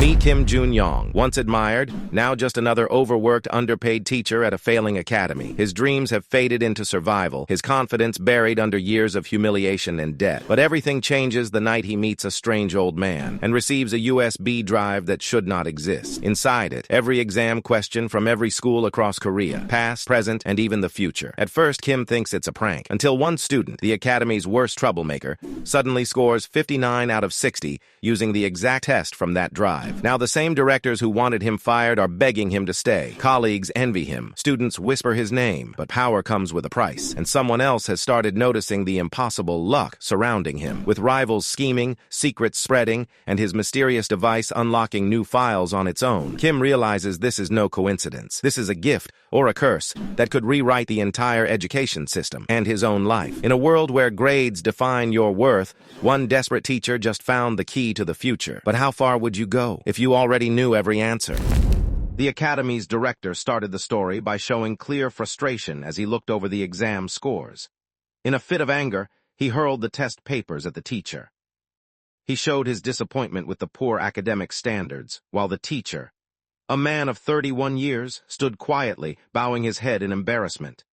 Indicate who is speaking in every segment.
Speaker 1: Meet Kim Jun-young, once admired, now just another overworked, underpaid teacher at a failing academy. His dreams have faded into survival, his confidence buried under years of humiliation and debt. But everything changes the night he meets a strange old man and receives a USB drive that should not exist. Inside it, every exam question from every school across Korea, past, present, and even the future. At first, Kim thinks it's a prank, until one student, the academy's worst troublemaker, suddenly scores 59 out of 60 using the exact test from that drive. Now the same directors who wanted him fired are begging him to stay. Colleagues envy him. Students whisper his name, but power comes with a price. And someone else has started noticing the impossible luck surrounding him, with rivals scheming, secrets spreading, and his mysterious device unlocking new files on its own. Kim realizes this is no coincidence. This is a gift, or a curse, that could rewrite the entire education system and his own life. In a world where grades define your worth, one desperate teacher just found the key to the future. But how far would you go if you already knew every answer? The Academy's director started the story by showing clear frustration as he looked over the exam scores. In a fit of anger, he hurled the test papers at the teacher. He showed his disappointment with the poor academic standards, while the teacher, a man of 31 years, stood quietly, bowing his head in embarrassment.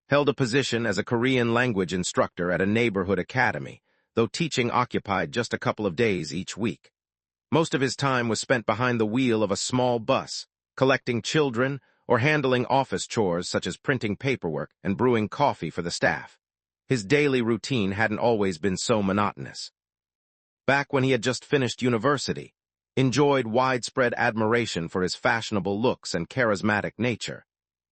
Speaker 1: Held a position as a Korean language instructor at a neighborhood academy, though teaching occupied just a couple of days each week. Most of his time was spent behind the wheel of a small bus, collecting children or handling office chores such as printing paperwork and brewing coffee for the staff. His daily routine hadn't always been so monotonous. Back when he had just finished university, enjoyed widespread admiration for his fashionable looks and charismatic nature,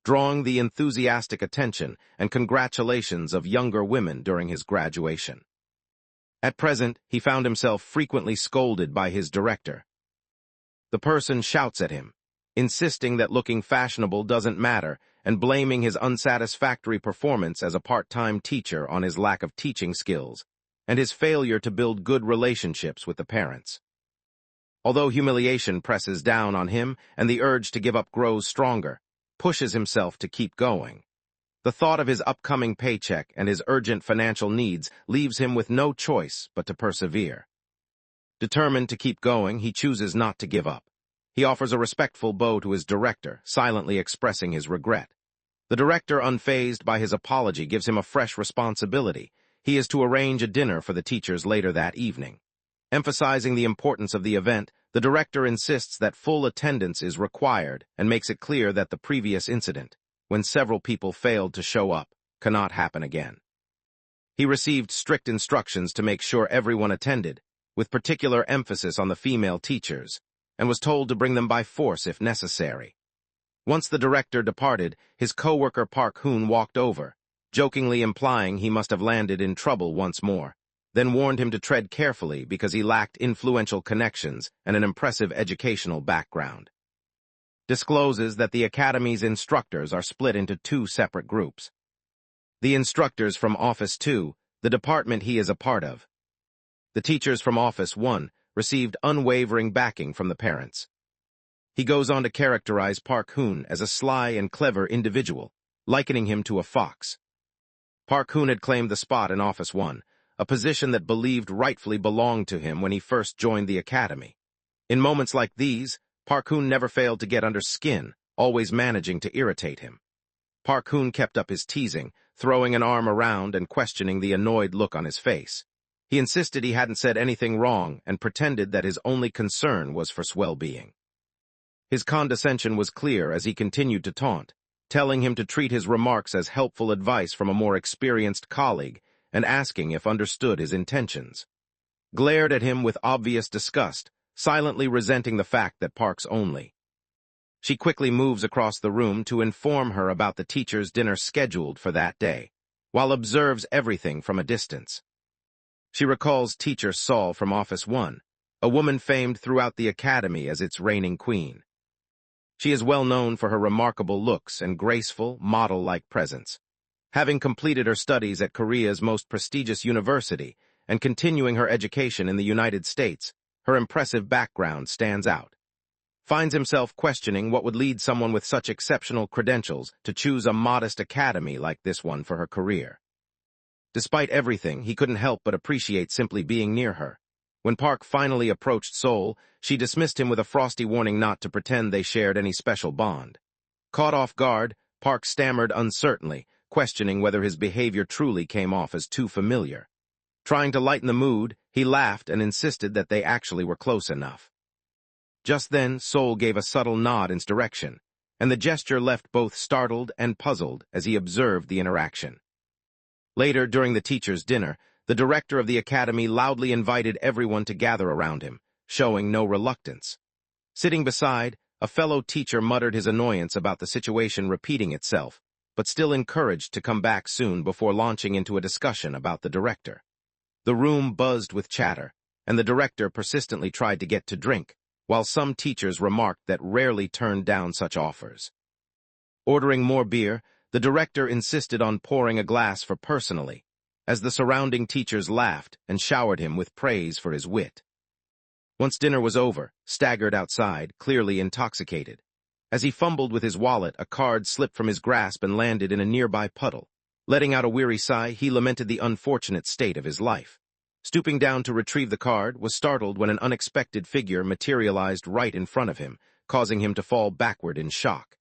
Speaker 1: drawing the enthusiastic attention and congratulations of younger women during his graduation. At present, he found himself frequently scolded by his director. The person shouts at him, insisting that looking fashionable doesn't matter and blaming his unsatisfactory performance as a part-time teacher on his lack of teaching skills and his failure to build good relationships with the parents. Although humiliation presses down on him and the urge to give up grows stronger, pushes himself to keep going. The thought of his upcoming paycheck and his urgent financial needs leaves him with no choice but to persevere. Determined to keep going, he chooses not to give up. He offers a respectful bow to his director, silently expressing his regret. The director, unfazed by his apology, gives him a fresh responsibility. He is to arrange a dinner for the teachers later that evening. Emphasizing the importance of the event, the director insists that full attendance is required and makes it clear that the previous incident, when several people failed to show up, cannot happen again. He received strict instructions to make sure everyone attended, with particular emphasis on the female teachers, and was told to bring them by force if necessary. Once the director departed, his co-worker Park Hoon walked over, jokingly implying he must have landed in trouble once more, then warned him to tread carefully because he lacked influential connections and an impressive educational background. Discloses that the Academy's instructors are split into two separate groups. The instructors from Office 2, the department he is a part of. The teachers from Office 1 received unwavering backing from the parents. He goes on to characterize Park Hoon as a sly and clever individual, likening him to a fox. Park Hoon had claimed the spot in Office 1, a position that believed rightfully belonged to him when he first joined the academy. In moments like these, Park Hoon never failed to get under skin, always managing to irritate him. Park Hoon kept up his teasing, throwing an arm around and questioning the annoyed look on his face. He insisted he hadn't said anything wrong and pretended that his only concern was for well-being. His condescension was clear as he continued to taunt, telling him to treat his remarks as helpful advice from a more experienced colleague and asking if understood his intentions. Glared at him with obvious disgust, silently resenting the fact that Park's only. She quickly moves across the room to inform her about the teacher's dinner scheduled for that day, while observes everything from a distance. She recalls teacher Saul from Office 1, a woman famed throughout the academy as its reigning queen. She is well known for her remarkable looks and graceful, model-like presence. Having completed her studies at Korea's most prestigious university and continuing her education in the United States, her impressive background stands out. Finds himself questioning what would lead someone with such exceptional credentials to choose a modest academy like this one for her career. Despite everything, he couldn't help but appreciate simply being near her. When Park finally approached Seoul, she dismissed him with a frosty warning not to pretend they shared any special bond. Caught off guard, Park stammered uncertainly, questioning whether his behavior truly came off as too familiar. Trying to lighten the mood, he laughed and insisted that they actually were close enough. Just then, Seoul gave a subtle nod in his direction, and the gesture left both startled and puzzled as he observed the interaction. Later, during the teachers' dinner, the director of the academy loudly invited everyone to gather around him, showing no reluctance. Sitting beside, a fellow teacher muttered his annoyance about the situation repeating itself, but still encouraged to come back soon before launching into a discussion about the director. The room buzzed with chatter, and the director persistently tried to get to drink, while some teachers remarked that rarely turned down such offers. Ordering more beer, the director insisted on pouring a glass for personally, as the surrounding teachers laughed and showered him with praise for his wit. Once dinner was over, staggered outside, clearly intoxicated. As he fumbled with his wallet, a card slipped from his grasp and landed in a nearby puddle. Letting out a weary sigh, he lamented the unfortunate state of his life. Stooping down to retrieve the card, was startled when an unexpected figure materialized right in front of him, causing him to fall backward in shock.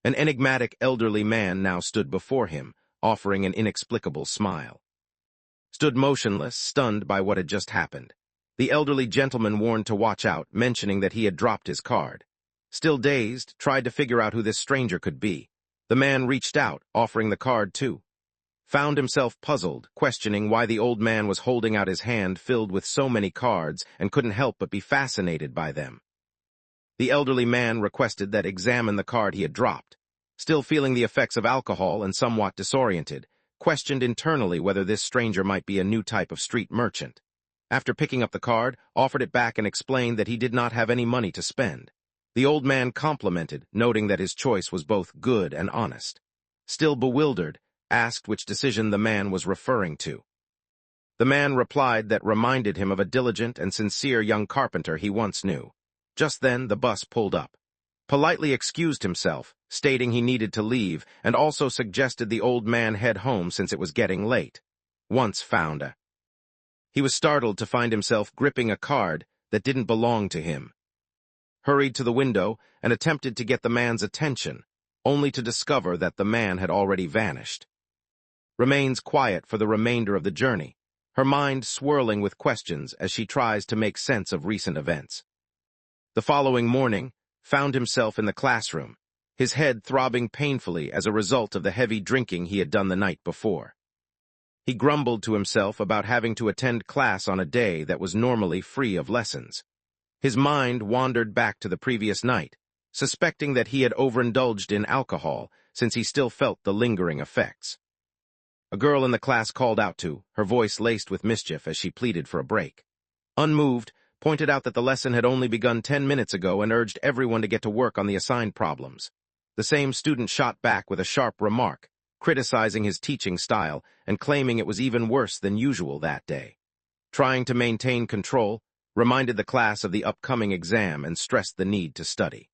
Speaker 1: An enigmatic elderly man now stood before him, offering an inexplicable smile. Stood motionless, stunned by what had just happened. The elderly gentleman warned to watch out, mentioning that he had dropped his card. Still dazed, tried to figure out who this stranger could be. The man reached out, offering the card too. Found himself puzzled, questioning why the old man was holding out his hand filled with so many cards and couldn't help but be fascinated by them. The elderly man requested that examine the card he had dropped. Still feeling the effects of alcohol and somewhat disoriented, questioned internally whether this stranger might be a new type of street merchant. After picking up the card, offered it back and explained that he did not have any money to spend. The old man complimented, noting that his choice was both good and honest. Still bewildered, asked which decision the man was referring to. The man replied that reminded him of a diligent and sincere young carpenter he once knew. Just then, the bus pulled up. Politely excused himself, stating he needed to leave, and also suggested the old man head home since it was getting late. Once found. He was startled to find himself gripping a card that didn't belong to him. Hurried to the window and attempted to get the man's attention, only to discover that the man had already vanished. Remains quiet for the remainder of the journey, her mind swirling with questions as she tries to make sense of recent events. The following morning, found himself in the classroom, his head throbbing painfully as a result of the heavy drinking he had done the night before. He grumbled to himself about having to attend class on a day that was normally free of lessons. His mind wandered back to the previous night, suspecting that he had overindulged in alcohol since he still felt the lingering effects. A girl in the class called out to, her voice laced with mischief as she pleaded for a break. Unmoved, pointed out that the lesson had only begun 10 minutes ago and urged everyone to get to work on the assigned problems. The same student shot back with a sharp remark, criticizing his teaching style and claiming it was even worse than usual that day. Trying to maintain control, reminded the class of the upcoming exam and stressed the need to study.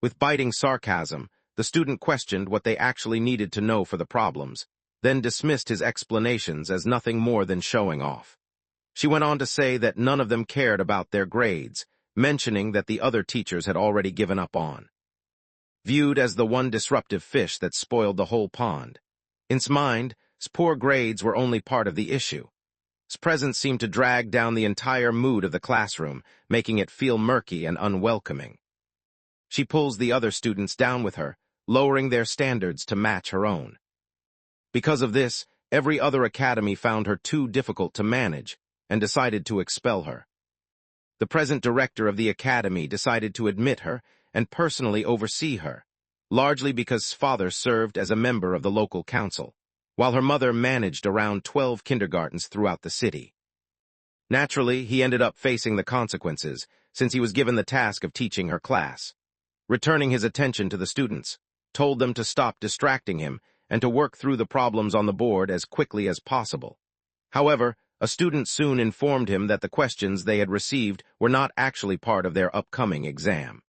Speaker 1: With biting sarcasm, the student questioned what they actually needed to know for the problems, then dismissed his explanations as nothing more than showing off. She went on to say that none of them cared about their grades, mentioning that the other teachers had already given up on. Viewed as the one disruptive fish that spoiled the whole pond. In his mind, his poor grades were only part of the issue. His presence seemed to drag down the entire mood of the classroom, making it feel murky and unwelcoming. She pulls the other students down with her, lowering their standards to match her own. Because of this, every other academy found her too difficult to manage and decided to expel her. The present director of the academy decided to admit her and personally oversee her, largely because his father served as a member of the local council, while her mother managed around 12 kindergartens throughout the city. Naturally, he ended up facing the consequences, since he was given the task of teaching her class. Returning his attention to the students, told them to stop distracting him and to work through the problems on the board as quickly as possible. However, a student soon informed him that the questions they had received were not actually part of their upcoming exam.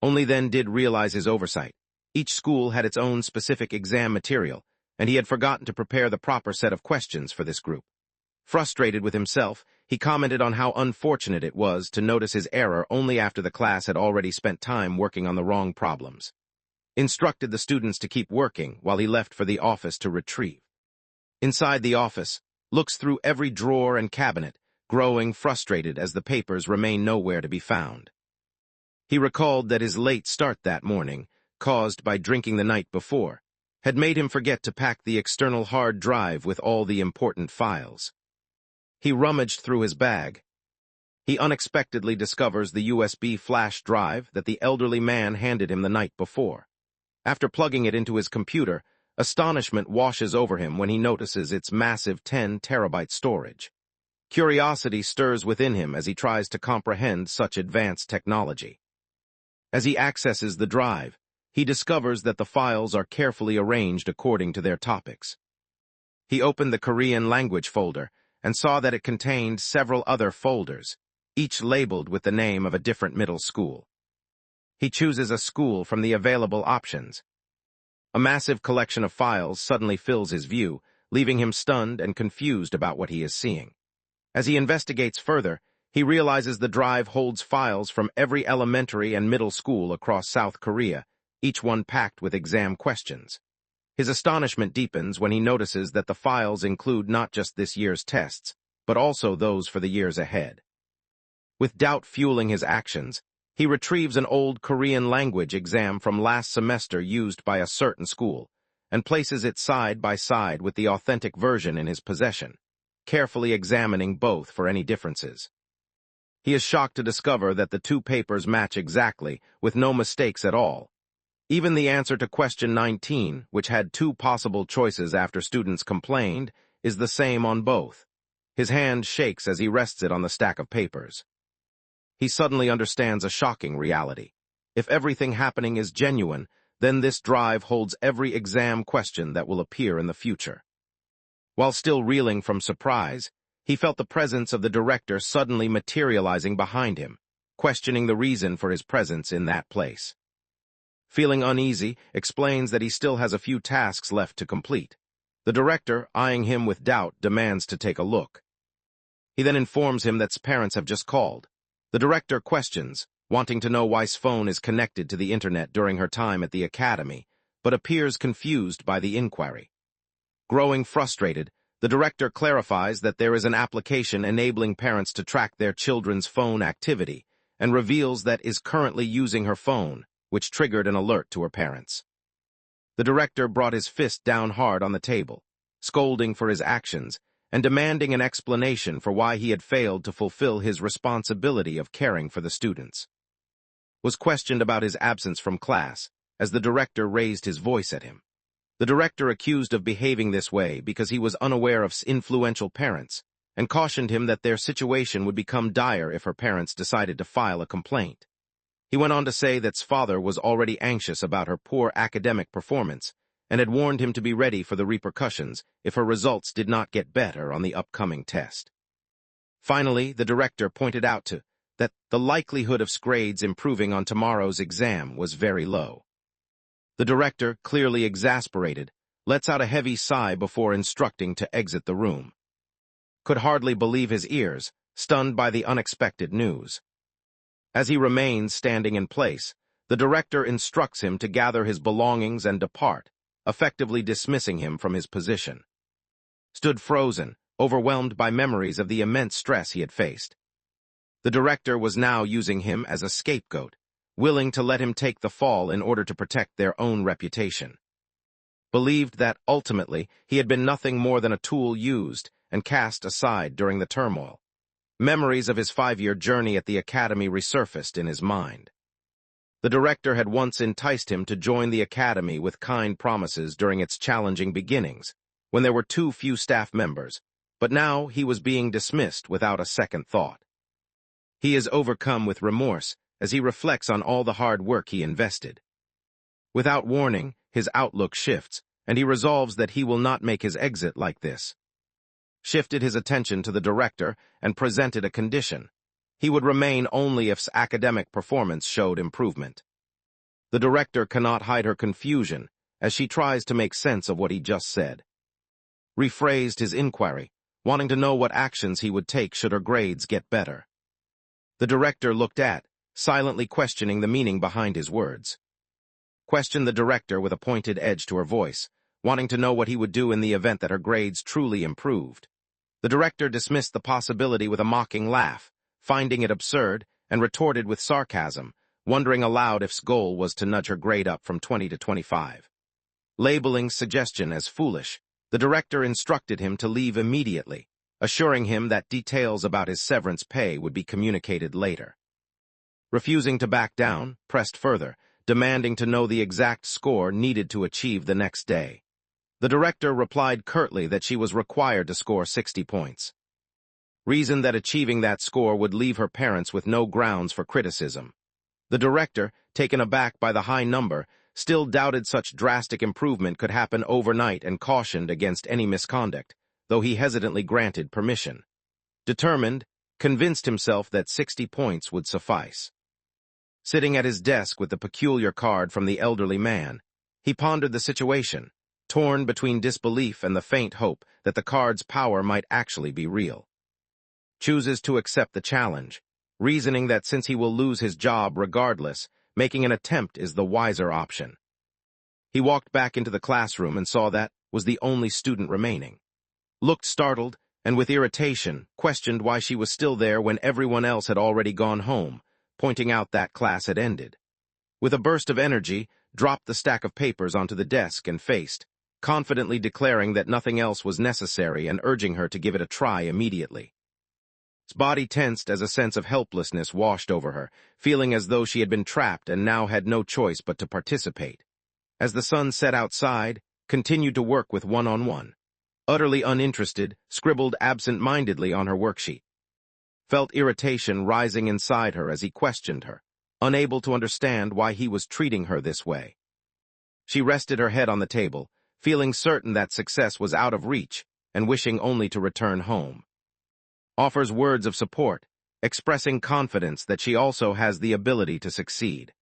Speaker 1: Only then did realize his oversight. Each school had its own specific exam material, and he had forgotten to prepare the proper set of questions for this group. Frustrated with himself, He commented on how unfortunate it was to notice his error only after the class had already spent time working on the wrong problems. Instructed the students to keep working while he left for the office to retrieve. Inside the office, looks through every drawer and cabinet, growing frustrated as the papers remain nowhere to be found. He recalled that his late start that morning, caused by drinking the night before, had made him forget to pack the external hard drive with all the important files. He rummaged through his bag. He unexpectedly discovers the USB flash drive that the elderly man handed him the night before. After plugging it into his computer, astonishment washes over him when he notices its massive 10-terabyte storage. Curiosity stirs within him as he tries to comprehend such advanced technology. As he accesses the drive, he discovers that the files are carefully arranged according to their topics. He opened the Korean language folder and saw that it contained several other folders, each labeled with the name of a different middle school. He chooses a school from the available options. A massive collection of files suddenly fills his view, leaving him stunned and confused about what he is seeing. As he investigates further, he realizes the drive holds files from every elementary and middle school across South Korea, each one packed with exam questions. His astonishment deepens when he notices that the files include not just this year's tests, but also those for the years ahead. With doubt fueling his actions, he retrieves an old Korean language exam from last semester used by a certain school, and places it side by side with the authentic version in his possession, carefully examining both for any differences. He is shocked to discover that the two papers match exactly, with no mistakes at all. Even the answer to question 19, which had two possible choices after students complained, is the same on both. His hand shakes as he rests it on the stack of papers. He suddenly understands a shocking reality. If everything happening is genuine, then this drive holds every exam question that will appear in the future. While still reeling from surprise, he felt the presence of the director suddenly materializing behind him, questioning the reason for his presence in that place. Feeling uneasy, explains that he still has a few tasks left to complete. The director, eyeing him with doubt, demands to take a look. He then informs him that his parents have just called. The director questions, wanting to know why his phone is connected to the internet during her time at the academy, but appears confused by the inquiry. Growing frustrated, the director clarifies that there is an application enabling parents to track their children's phone activity, and reveals that is currently using her phone, which triggered an alert to her parents. The director brought his fist down hard on the table, scolding for his actions, and demanding an explanation for why he had failed to fulfill his responsibility of caring for the students. Was questioned about his absence from class, as the director raised his voice at him. The director accused of behaving this way because he was unaware of influential parents, and cautioned him that their situation would become dire if her parents decided to file a complaint. He went on to say that his father was already anxious about her poor academic performance, and had warned him to be ready for the repercussions if her results did not get better on the upcoming test. Finally, the director pointed out that the likelihood of grades improving on tomorrow's exam was very low. The director, clearly exasperated, lets out a heavy sigh before instructing to exit the room. Could hardly believe his ears, stunned by the unexpected news. As he remains standing in place, the director instructs him to gather his belongings and depart, effectively dismissing him from his position. Stood frozen, overwhelmed by memories of the immense stress he had faced. The director was now using him as a scapegoat, willing to let him take the fall in order to protect their own reputation. Believed that, ultimately, he had been nothing more than a tool used and cast aside during the turmoil. Memories of his 5-year journey at the academy resurfaced in his mind. The director had once enticed him to join the academy with kind promises during its challenging beginnings, when there were too few staff members, but now he was being dismissed without a second thought. He is overcome with remorse as he reflects on all the hard work he invested. Without warning, his outlook shifts, and he resolves that he will not make his exit like this. Shifted his attention to the director and presented a condition. He would remain only if his academic performance showed improvement. The director cannot hide her confusion as she tries to make sense of what he just said. Rephrased his inquiry, wanting to know what actions he would take should her grades get better. The director looked at, silently questioning the meaning behind his words. Questioned the director with a pointed edge to her voice, wanting to know what he would do in the event that her grades truly improved. The director dismissed the possibility with a mocking laugh, finding it absurd, and retorted with sarcasm, wondering aloud if his goal was to nudge her grade up from 20 to 25. Labeling suggestion as foolish, the director instructed him to leave immediately, assuring him that details about his severance pay would be communicated later. Refusing to back down, pressed further, demanding to know the exact score needed to achieve the next day. The director replied curtly that she was required to score 60 points. Reasoned that achieving that score would leave her parents with no grounds for criticism. The director, taken aback by the high number, still doubted such drastic improvement could happen overnight and cautioned against any misconduct, though he hesitantly granted permission. Determined, convinced himself that 60 points would suffice. Sitting at his desk with the peculiar card from the elderly man, he pondered the situation, torn between disbelief and the faint hope that the card's power might actually be real. Chooses to accept the challenge, reasoning that since he will lose his job regardless, making an attempt is the wiser option. He walked back into the classroom and saw that was the only student remaining. Looked startled, and with irritation, questioned why she was still there when everyone else had already gone home, pointing out that class had ended. With a burst of energy, dropped the stack of papers onto the desk and faced, confidently declaring that nothing else was necessary and urging her to give it a try immediately. His body tensed as a sense of helplessness washed over her, feeling as though she had been trapped and now had no choice but to participate. As the sun set outside, continued to work with one-on-one. Utterly uninterested, scribbled absent-mindedly on her worksheet. Felt irritation rising inside her as he questioned her, unable to understand why he was treating her this way. She rested her head on the table, feeling certain that success was out of reach and wishing only to return home. Offers words of support, expressing confidence that she also has the ability to succeed.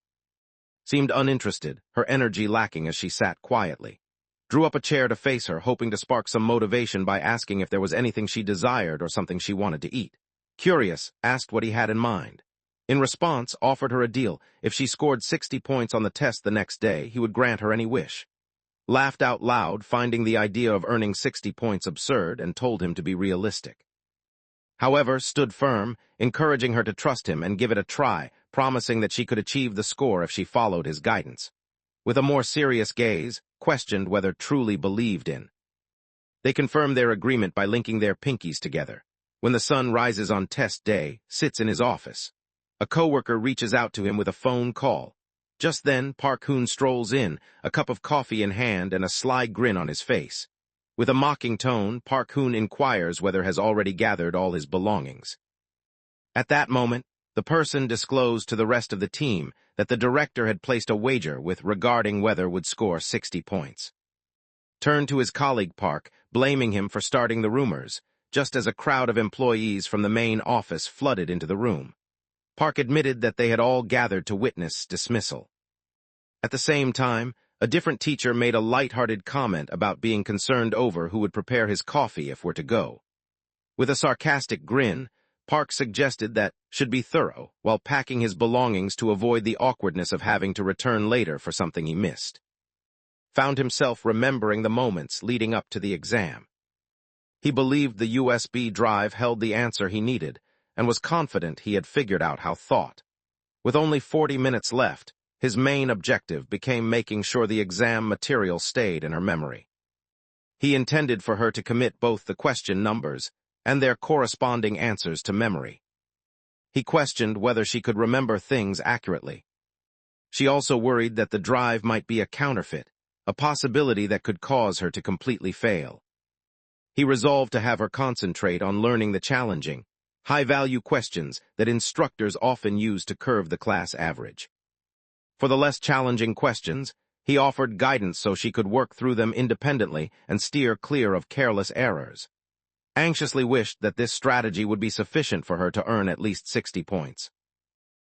Speaker 1: Seemed uninterested, her energy lacking as she sat quietly. Drew up a chair to face her, hoping to spark some motivation by asking if there was anything she desired or something she wanted to eat. Curious, asked what he had in mind. In response, offered her a deal. If she scored 60 points on the test the next day, he would grant her any wish. Laughed out loud, finding the idea of earning 60 points absurd, and told him to be realistic. However, stood firm, encouraging her to trust him and give it a try, promising that she could achieve the score if she followed his guidance. With a more serious gaze, questioned whether truly believed in. They confirmed their agreement by linking their pinkies together. When the sun rises on test day, sits in his office. A coworker reaches out to him with a phone call. Just then, Park Hoon strolls in, a cup of coffee in hand and a sly grin on his face. With a mocking tone, Park Hoon inquires whether has already gathered all his belongings. At that moment, the person disclosed to the rest of the team that the director had placed a wager with regarding whether would score 60 points. Turned to his colleague Park, blaming him for starting the rumors, just as a crowd of employees from the main office flooded into the room. Park admitted that they had all gathered to witness dismissal. At the same time, a different teacher made a light-hearted comment about being concerned over who would prepare his coffee if we're to go. With a sarcastic grin, Park suggested that should be thorough while packing his belongings to avoid the awkwardness of having to return later for something he missed. Found himself remembering the moments leading up to the exam. He believed the USB drive held the answer he needed and was confident he had figured out how thought. With only 40 minutes left, his main objective became making sure the exam material stayed in her memory. He intended for her to commit both the question numbers and their corresponding answers to memory. He questioned whether she could remember things accurately. She also worried that the drive might be a counterfeit, a possibility that could cause her to completely fail. He resolved to have her concentrate on learning the challenging, high-value questions that instructors often use to curve the class average. For the less challenging questions, he offered guidance so she could work through them independently and steer clear of careless errors. Anxiously wished that this strategy would be sufficient for her to earn at least 60 points.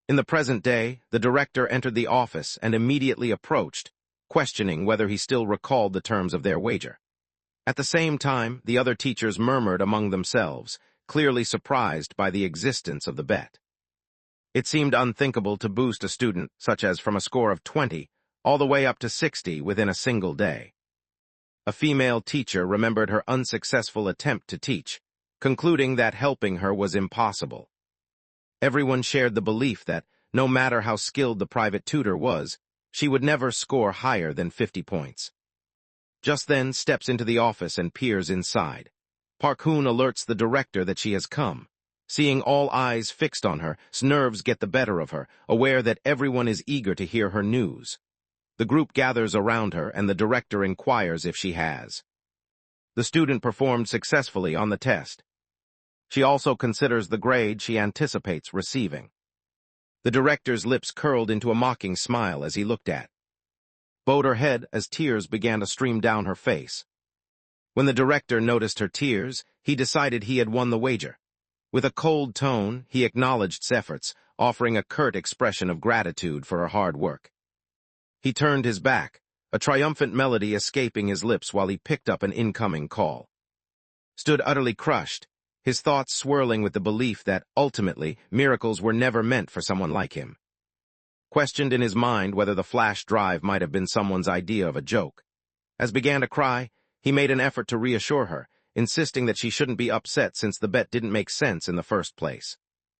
Speaker 1: In the present day, the director entered the office and immediately approached, questioning whether he still recalled the terms of their wager. At the same time, the other teachers murmured among themselves, clearly surprised by the existence of the bet. It seemed unthinkable to boost a student, such as from a score of 20, all the way up to 60 within a single day. A female teacher remembered her unsuccessful attempt to teach, concluding that helping her was impossible. Everyone shared the belief that, no matter how skilled the private tutor was, she would never score higher than 50 points. Just then steps into the office and peers inside. Park-hoon alerts the director that she has come. Seeing all eyes fixed on her, nerves get the better of her, aware that everyone is eager to hear her news. The group gathers around her and the director inquires if she has. The student performed successfully on the test. She also considers the grade she anticipates receiving. The director's lips curled into a mocking smile as he looked bowed her head as tears began to stream down her face. When the director noticed her tears, he decided he had won the wager. With a cold tone, he acknowledged efforts, offering a curt expression of gratitude for her hard work. He turned his back, a triumphant melody escaping his lips while he picked up an incoming call. Stood utterly crushed, his thoughts swirling with the belief that, ultimately, miracles were never meant for someone like him. Questioned in his mind whether the flash drive might have been someone's idea of a joke. As began to cry, he made an effort to reassure her, insisting that she shouldn't be upset since the bet didn't make sense in the first place.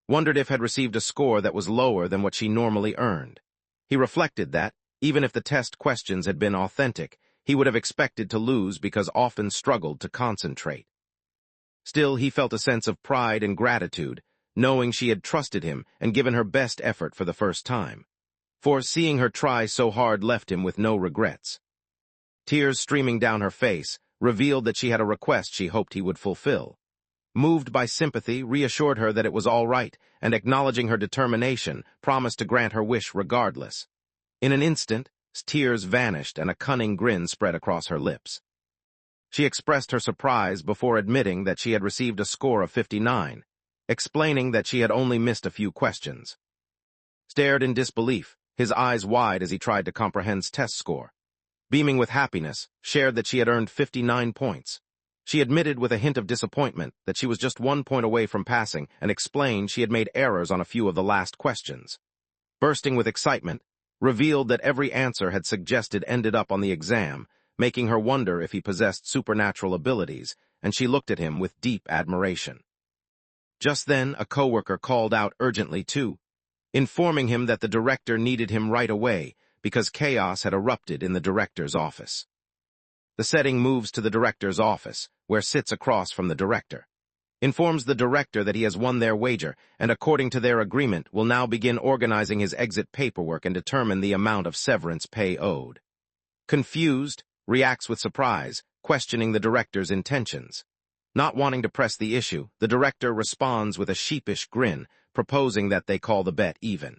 Speaker 1: Wondered if had received a score that was lower than what she normally earned. He reflected that, even if the test questions had been authentic, he would have expected to lose because often struggled to concentrate. Still, he felt a sense of pride and gratitude, knowing she had trusted him and given her best effort for the first time. For seeing her try so hard left him with no regrets. Tears streaming down her face revealed that she had a request she hoped he would fulfill. Moved by sympathy, reassured her that it was all right, and acknowledging her determination, promised to grant her wish regardless. In an instant, tears vanished and a cunning grin spread across her lips. She expressed her surprise before admitting that she had received a score of 59, explaining that she had only missed a few questions. Stared in disbelief, his eyes wide as he tried to comprehend test score. Beaming with happiness, shared that she had earned 59 points. She admitted with a hint of disappointment that she was just 1 point away from passing and explained she had made errors on a few of the last questions. Bursting with excitement, revealed that every answer had suggested ended up on the exam, making her wonder if he possessed supernatural abilities, and she looked at him with deep admiration. Just then, a coworker called out urgently too, informing him that the director needed him right away because chaos had erupted in the director's office. The setting moves to the director's office, where sits across from the director. Informs the director that he has won their wager, and according to their agreement will now begin organizing his exit paperwork and determine the amount of severance pay owed. Confused, reacts with surprise, questioning the director's intentions. Not wanting to press the issue, the director responds with a sheepish grin, proposing that they call the bet even.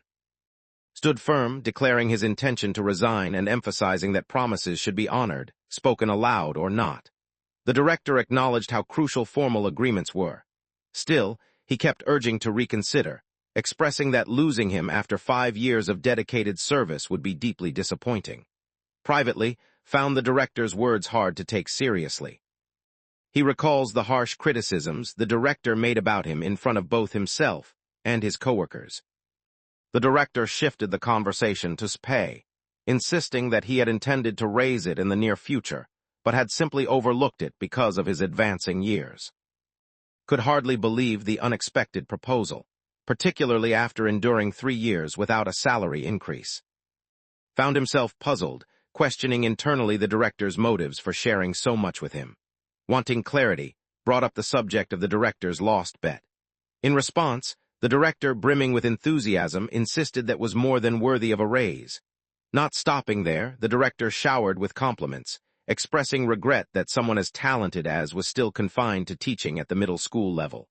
Speaker 1: Stood firm, declaring his intention to resign and emphasizing that promises should be honored, spoken aloud or not. The director acknowledged how crucial formal agreements were. Still, he kept urging to reconsider, expressing that losing him after 5 years of dedicated service would be deeply disappointing. Privately, found the director's words hard to take seriously. He recalls the harsh criticisms the director made about him in front of both himself and his coworkers. The director shifted the conversation to pay, insisting that he had intended to raise it in the near future, but had simply overlooked it because of his advancing years. Could hardly believe the unexpected proposal, particularly after enduring 3 years without a salary increase. Found himself puzzled, questioning internally the director's motives for sharing so much with him. Wanting clarity, brought up the subject of the director's lost bet. In response, the director, brimming with enthusiasm, insisted that was more than worthy of a raise. Not stopping there, the director showered with compliments, expressing regret that someone as talented as was still confined to teaching at the middle school level.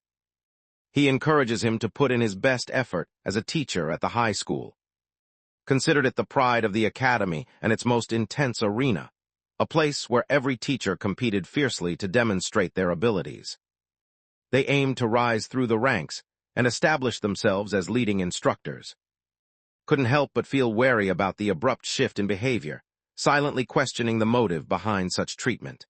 Speaker 1: He encourages him to put in his best effort as a teacher at the high school. Considered it the pride of the academy and its most intense arena, a place where every teacher competed fiercely to demonstrate their abilities. They aimed to rise through the ranks and establish themselves as leading instructors. Couldn't help but feel wary about the abrupt shift in behavior, silently questioning the motive behind such treatment.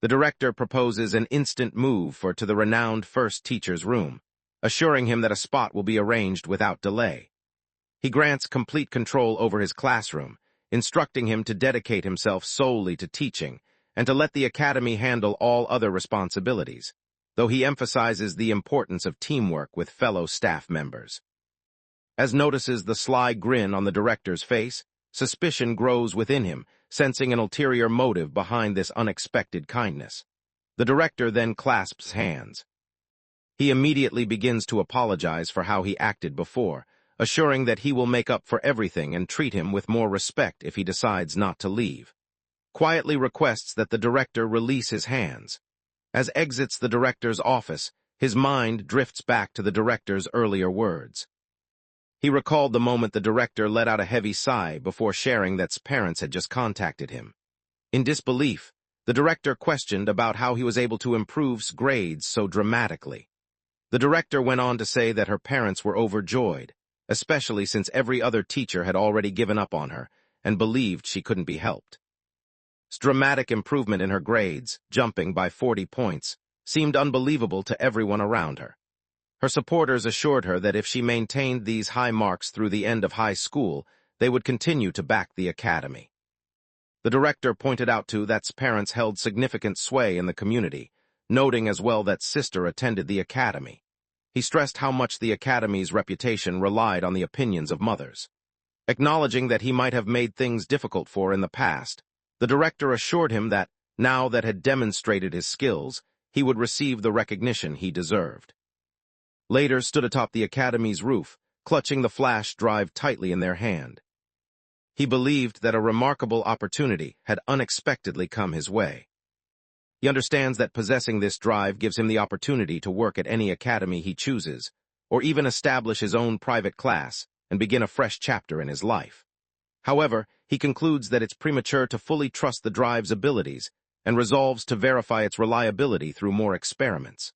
Speaker 1: The director proposes an instant move to the renowned first teacher's room, assuring him that a spot will be arranged without delay. He grants complete control over his classroom, instructing him to dedicate himself solely to teaching and to let the academy handle all other responsibilities, though he emphasizes the importance of teamwork with fellow staff members. As notices the sly grin on the director's face, suspicion grows within him, sensing an ulterior motive behind this unexpected kindness. The director then clasps hands. He immediately begins to apologize for how he acted before, assuring that he will make up for everything and treat him with more respect if he decides not to leave. Quietly requests that the director release his hands. As exits the director's office, his mind drifts back to the director's earlier words. He recalled the moment the director let out a heavy sigh before sharing that parents had just contacted him. In disbelief, the director questioned about how he was able to improve grades so dramatically. The director went on to say that her parents were overjoyed, especially since every other teacher had already given up on her and believed she couldn't be helped. Dramatic improvement in her grades, jumping by 40 points, seemed unbelievable to everyone around her. Her supporters assured her that if she maintained these high marks through the end of high school, they would continue to back the academy. The director pointed out too that parents held significant sway in the community, noting as well that sister attended the academy. He stressed how much the academy's reputation relied on the opinions of mothers. Acknowledging that he might have made things difficult for her in the past, the director assured him that, now that had demonstrated his skills, he would receive the recognition he deserved. Later stood atop the academy's roof, clutching the flash drive tightly in their hand. He believed that a remarkable opportunity had unexpectedly come his way. He understands that possessing this drive gives him the opportunity to work at any academy he chooses, or even establish his own private class and begin a fresh chapter in his life. However, he concludes that it's premature to fully trust the drive's abilities and resolves to verify its reliability through more experiments.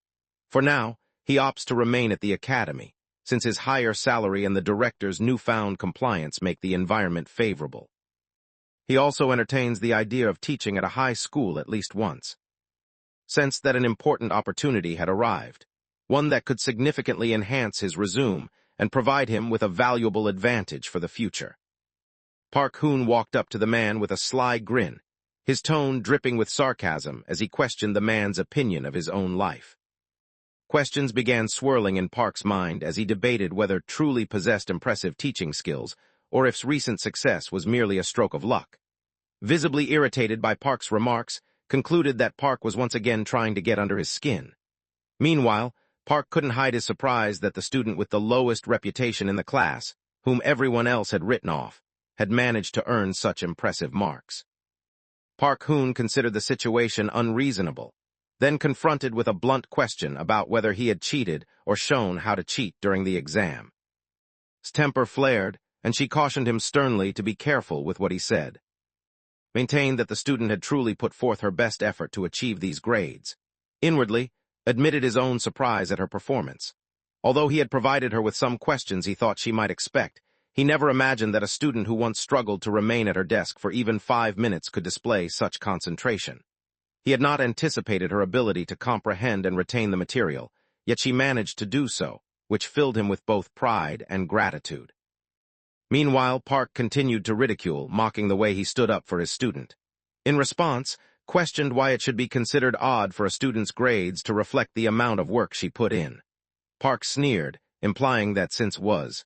Speaker 1: For now, he opts to remain at the academy, since his higher salary and the director's newfound compliance make the environment favorable. He also entertains the idea of teaching at a high school at least once. Sensed that an important opportunity had arrived, one that could significantly enhance his resume and provide him with a valuable advantage for the future. Park Hoon walked up to the man with a sly grin, his tone dripping with sarcasm as he questioned the man's opinion of his own life. Questions began swirling in Park's mind as he debated whether truly possessed impressive teaching skills or if recent success was merely a stroke of luck. Visibly irritated by Park's remarks, concluded that Park was once again trying to get under his skin. Meanwhile, Park couldn't hide his surprise that the student with the lowest reputation in the class, whom everyone else had written off, had managed to earn such impressive marks. Park Hoon considered the situation unreasonable, then confronted with a blunt question about whether he had cheated or shown how to cheat during the exam. His temper flared, and she cautioned him sternly to be careful with what he said. Maintained that the student had truly put forth her best effort to achieve these grades. Inwardly, admitted his own surprise at her performance. Although he had provided her with some questions he thought she might expect, he never imagined that a student who once struggled to remain at her desk for even 5 minutes could display such concentration. He had not anticipated her ability to comprehend and retain the material, yet she managed to do so, which filled him with both pride and gratitude. Meanwhile, Park continued to ridicule, mocking the way he stood up for his student. In response, questioned why it should be considered odd for a student's grades to reflect the amount of work she put in. Park sneered, implying that since was.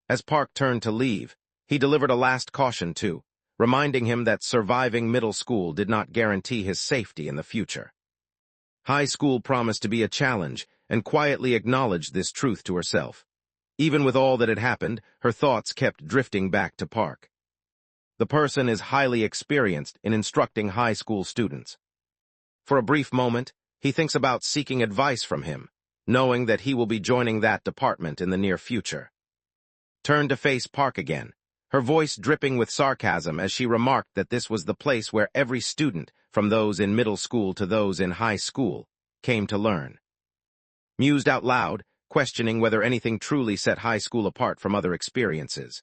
Speaker 1: As Park turned to leave, he delivered a last caution too, reminding him that surviving middle school did not guarantee his safety in the future. High school promised to be a challenge, and quietly acknowledged this truth to herself. Even with all that had happened, her thoughts kept drifting back to Park. The person is highly experienced in instructing high school students. For a brief moment, he thinks about seeking advice from him, knowing that he will be joining that department in the near future. Turned to face Park again, her voice dripping with sarcasm as she remarked that this was the place where every student, from those in middle school to those in high school, came to learn. Mused out loud, questioning whether anything truly set high school apart from other experiences,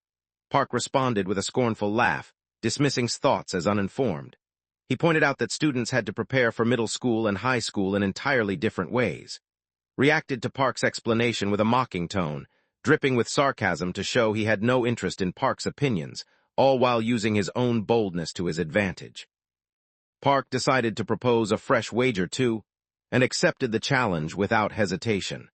Speaker 1: Park responded with a scornful laugh, dismissing thoughts as uninformed. He pointed out that students had to prepare for middle school and high school in entirely different ways, reacted to Park's explanation with a mocking tone, dripping with sarcasm to show he had no interest in Park's opinions, all while using his own boldness to his advantage. Park decided to propose a fresh wager too, and accepted the challenge without hesitation.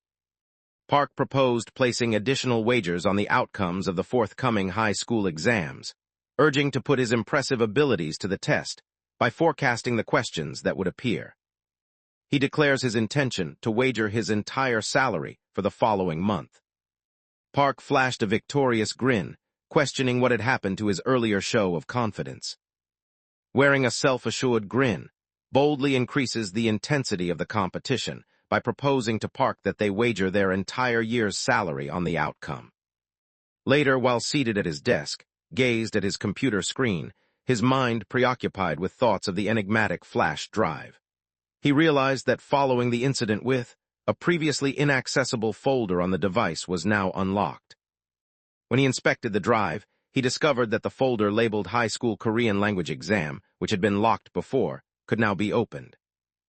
Speaker 1: Park proposed placing additional wagers on the outcomes of the forthcoming high school exams, urging to put his impressive abilities to the test by forecasting the questions that would appear. He declares his intention to wager his entire salary for the following month. Park flashed a victorious grin, questioning what had happened to his earlier show of confidence. Wearing a self-assured grin boldly increases the intensity of the competition by proposing to Park that they wager their entire year's salary on the outcome. Later, while seated at his desk, gazed at his computer screen, his mind preoccupied with thoughts of the enigmatic flash drive. He realized that following the incident with a previously inaccessible folder on the device was now unlocked. When he inspected the drive, he discovered that the folder labeled High School Korean Language Exam, which had been locked before, could now be opened.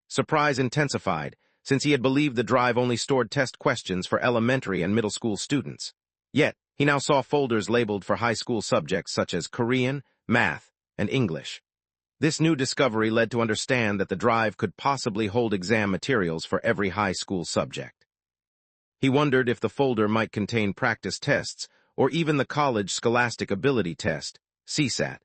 Speaker 1: Surprise intensified, since he had believed the drive only stored test questions for elementary and middle school students. Yet, he now saw folders labeled for high school subjects such as Korean, math, and English. This new discovery led to understand that the drive could possibly hold exam materials for every high school subject. He wondered if the folder might contain practice tests or even the college scholastic ability test, CSAT,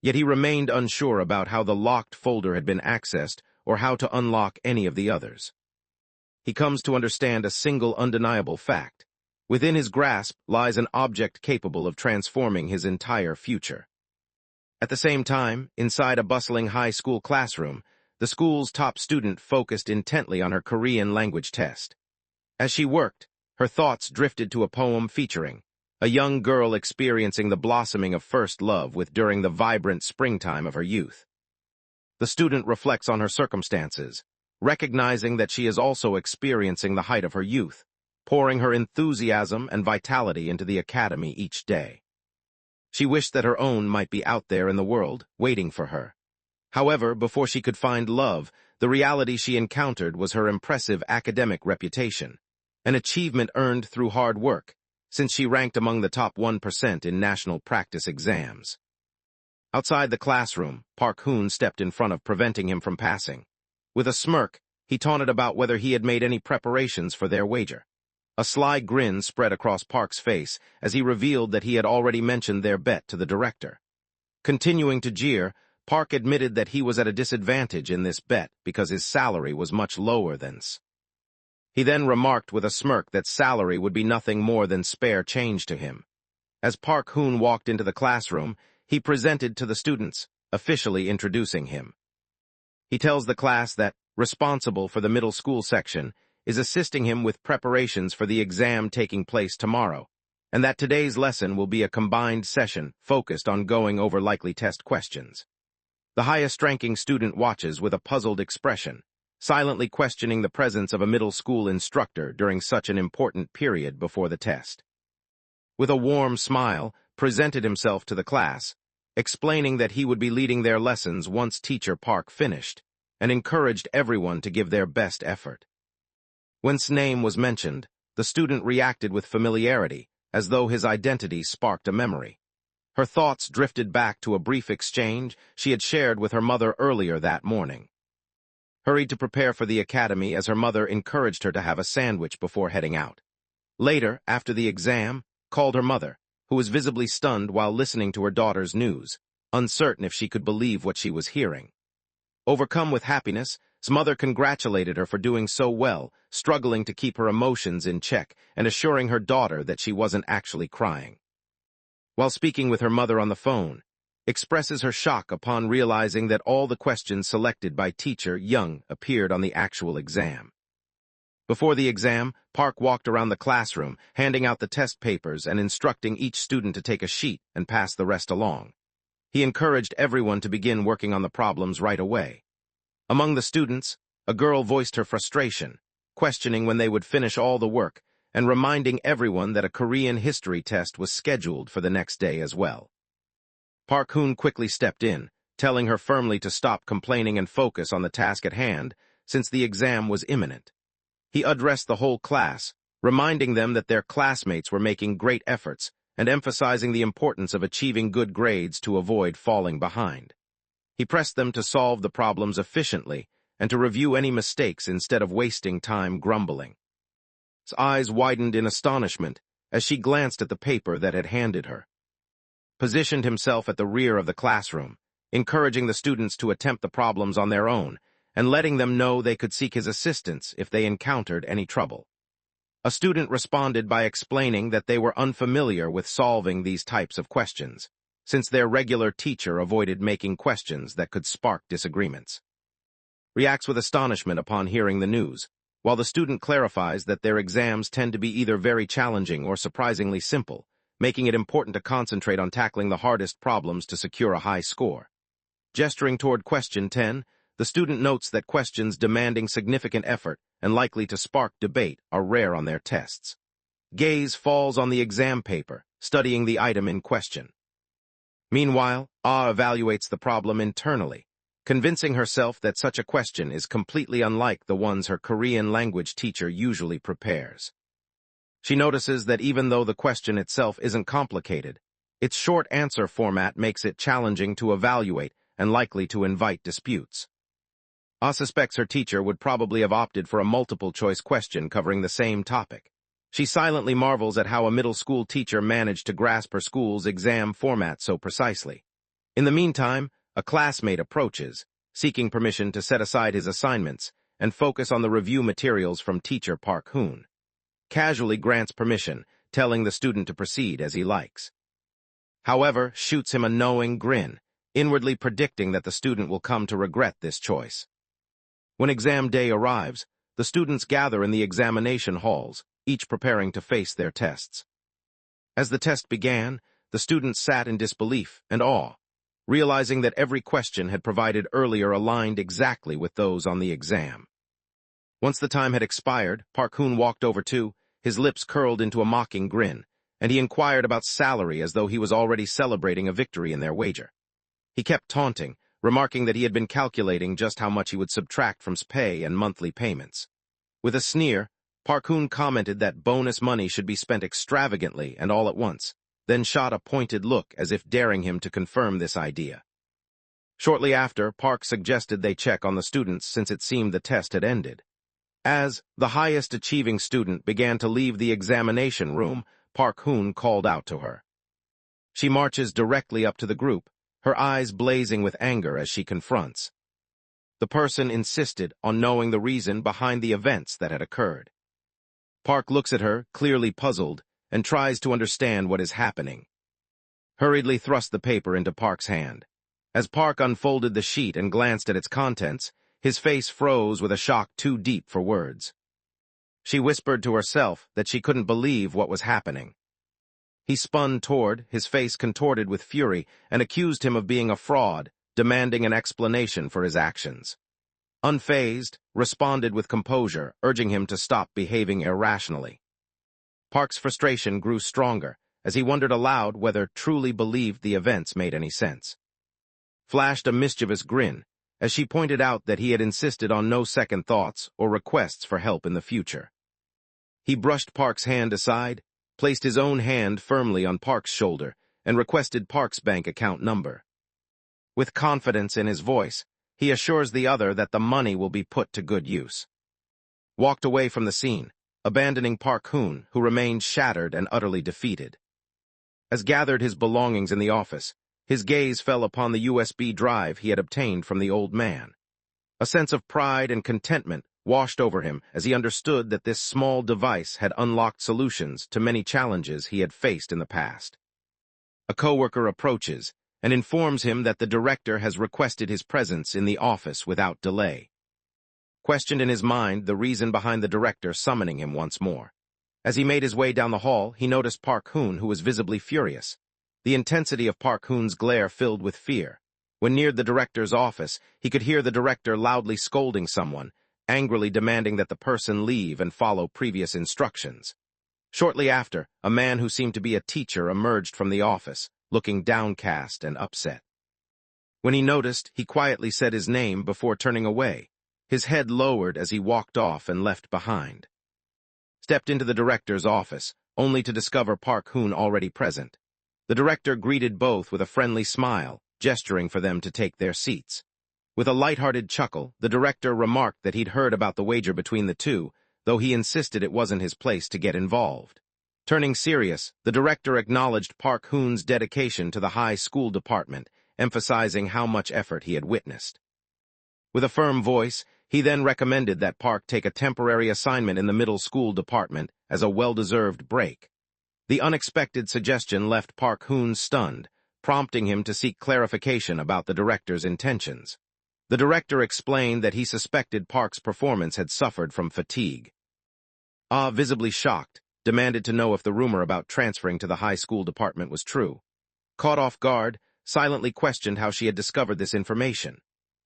Speaker 1: yet he remained unsure about how the locked folder had been accessed or how to unlock any of the others. He comes to understand a single undeniable fact. Within his grasp lies an object capable of transforming his entire future. At the same time, inside a bustling high school classroom, the school's top student focused intently on her Korean language test. As she worked, her thoughts drifted to a poem featuring a young girl experiencing the blossoming of first love during the vibrant springtime of her youth. The student reflects on her circumstances, recognizing that she is also experiencing the height of her youth, pouring her enthusiasm and vitality into the academy each day. She wished that her own might be out there in the world, waiting for her. However, before she could find love, the reality she encountered was her impressive academic reputation, an achievement earned through hard work, since she ranked among the top 1% in national practice exams. Outside the classroom, Park Hoon stepped in front of, preventing him from passing. With a smirk, he taunted about whether he had made any preparations for their wager. A sly grin spread across Park's face as he revealed that he had already mentioned their bet to the director. Continuing to jeer, Park admitted that he was at a disadvantage in this bet because his salary was much lower than's. He then remarked with a smirk that salary would be nothing more than spare change to him. As Park Hoon walked into the classroom, he presented to the students, officially introducing him. He tells the class that, responsible for the middle school section, is assisting him with preparations for the exam taking place tomorrow, and that today's lesson will be a combined session focused on going over likely test questions. The highest-ranking student watches with a puzzled expression, silently questioning the presence of a middle school instructor during such an important period before the test. With a warm smile, presented himself to the class, explaining that he would be leading their lessons once Teacher Park finished, and encouraged everyone to give their best effort. When's name was mentioned, the student reacted with familiarity, as though his identity sparked a memory. Her thoughts drifted back to a brief exchange she had shared with her mother earlier that morning. Hurried to prepare for the academy as her mother encouraged her to have a sandwich before heading out. Later, after the exam, called her mother, who was visibly stunned while listening to her daughter's news, uncertain if she could believe what she was hearing. Overcome with happiness, his mother congratulated her for doing so well, struggling to keep her emotions in check and assuring her daughter that she wasn't actually crying. While speaking with her mother on the phone, expresses her shock upon realizing that all the questions selected by Teacher Young appeared on the actual exam. Before the exam, Park walked around the classroom, handing out the test papers and instructing each student to take a sheet and pass the rest along. He encouraged everyone to begin working on the problems right away. Among the students, a girl voiced her frustration, questioning when they would finish all the work and reminding everyone that a Korean history test was scheduled for the next day as well. Park Hoon quickly stepped in, telling her firmly to stop complaining and focus on the task at hand, since the exam was imminent. He addressed the whole class, reminding them that their classmates were making great efforts and emphasizing the importance of achieving good grades to avoid falling behind. He pressed them to solve the problems efficiently and to review any mistakes instead of wasting time grumbling. His eyes widened in astonishment as she glanced at the paper that had handed her. Positioned himself at the rear of the classroom, encouraging the students to attempt the problems on their own and letting them know they could seek his assistance if they encountered any trouble. A student responded by explaining that they were unfamiliar with solving these types of questions, since their regular teacher avoided making questions that could spark disagreements. Reacts with astonishment upon hearing the news, while the student clarifies that their exams tend to be either very challenging or surprisingly simple, making it important to concentrate on tackling the hardest problems to secure a high score. Gesturing toward question 10, the student notes that questions demanding significant effort and likely to spark debate are rare on their tests. Gaze falls on the exam paper, studying the item in question. Meanwhile, Ah evaluates the problem internally, convincing herself that such a question is completely unlike the ones her Korean language teacher usually prepares. She notices that even though the question itself isn't complicated, its short answer format makes it challenging to evaluate and likely to invite disputes. Ah suspects her teacher would probably have opted for a multiple-choice question covering the same topic. She silently marvels at how a middle school teacher managed to grasp her school's exam format so precisely. In the meantime, a classmate approaches, seeking permission to set aside his assignments and focus on the review materials from teacher Park Hoon. Casually grants permission, telling the student to proceed as he likes. However, shoots him a knowing grin, inwardly predicting that the student will come to regret this choice. When exam day arrives, the students gather in the examination halls, each preparing to face their tests. As the test began, the students sat in disbelief and awe, realizing that every question had provided earlier aligned exactly with those on the exam. Once the time had expired, Park Hoon walked over to, his lips curled into a mocking grin, and he inquired about salary as though he was already celebrating a victory in their wager. He kept taunting, remarking that he had been calculating just how much he would subtract from his pay and monthly payments. With a sneer, Park Hoon commented that bonus money should be spent extravagantly and all at once, then shot a pointed look as if daring him to confirm this idea. Shortly after, Park suggested they check on the students since it seemed the test had ended. As the highest achieving student began to leave the examination room, Park Hoon called out to her. She marches directly up to the group, her eyes blazing with anger as she confronts. The person insisted on knowing the reason behind the events that had occurred. Park looks at her, clearly puzzled, and tries to understand what is happening. Hurriedly thrust the paper into Park's hand. As Park unfolded the sheet and glanced at its contents, his face froze with a shock too deep for words. She whispered to herself that she couldn't believe what was happening. He spun toward, his face contorted with fury, and accused him of being a fraud, demanding an explanation for his actions. Unfazed, responded with composure, urging him to stop behaving irrationally. Park's frustration grew stronger as he wondered aloud whether truly believed the events made any sense. Flashed a mischievous grin as she pointed out that he had insisted on no second thoughts or requests for help in the future. He brushed Park's hand aside, placed his own hand firmly on Park's shoulder, and requested Park's bank account number. With confidence in his voice, he assures the other that the money will be put to good use. Walked away from the scene, abandoning Park Hoon, who remained shattered and utterly defeated. As gathered his belongings in the office, his gaze fell upon the USB drive he had obtained from the old man. A sense of pride and contentment washed over him as he understood that this small device had unlocked solutions to many challenges he had faced in the past. A coworker approaches and informs him that the director has requested his presence in the office without delay. Questioned in his mind the reason behind the director summoning him once more. As he made his way down the hall, he noticed Park Hoon, who was visibly furious. The intensity of Park Hoon's glare filled with fear. When near the director's office, he could hear the director loudly scolding someone, angrily demanding that the person leave and follow previous instructions. Shortly after, a man who seemed to be a teacher emerged from the office, looking downcast and upset. When he noticed, he quietly said his name before turning away, his head lowered as he walked off and left behind. Stepped into the director's office, only to discover Park Hoon already present. The director greeted both with a friendly smile, gesturing for them to take their seats. With a light-hearted chuckle, the director remarked that he'd heard about the wager between the two, though he insisted it wasn't his place to get involved. Turning serious, the director acknowledged Park Hoon's dedication to the high school department, emphasizing how much effort he had witnessed. With a firm voice, he then recommended that Park take a temporary assignment in the middle school department as a well-deserved break. The unexpected suggestion left Park Hoon stunned, prompting him to seek clarification about the director's intentions. The director explained that he suspected Park's performance had suffered from fatigue. Ah, visibly shocked, demanded to know if the rumor about transferring to the high school department was true. Caught off guard, silently questioned how she had discovered this information.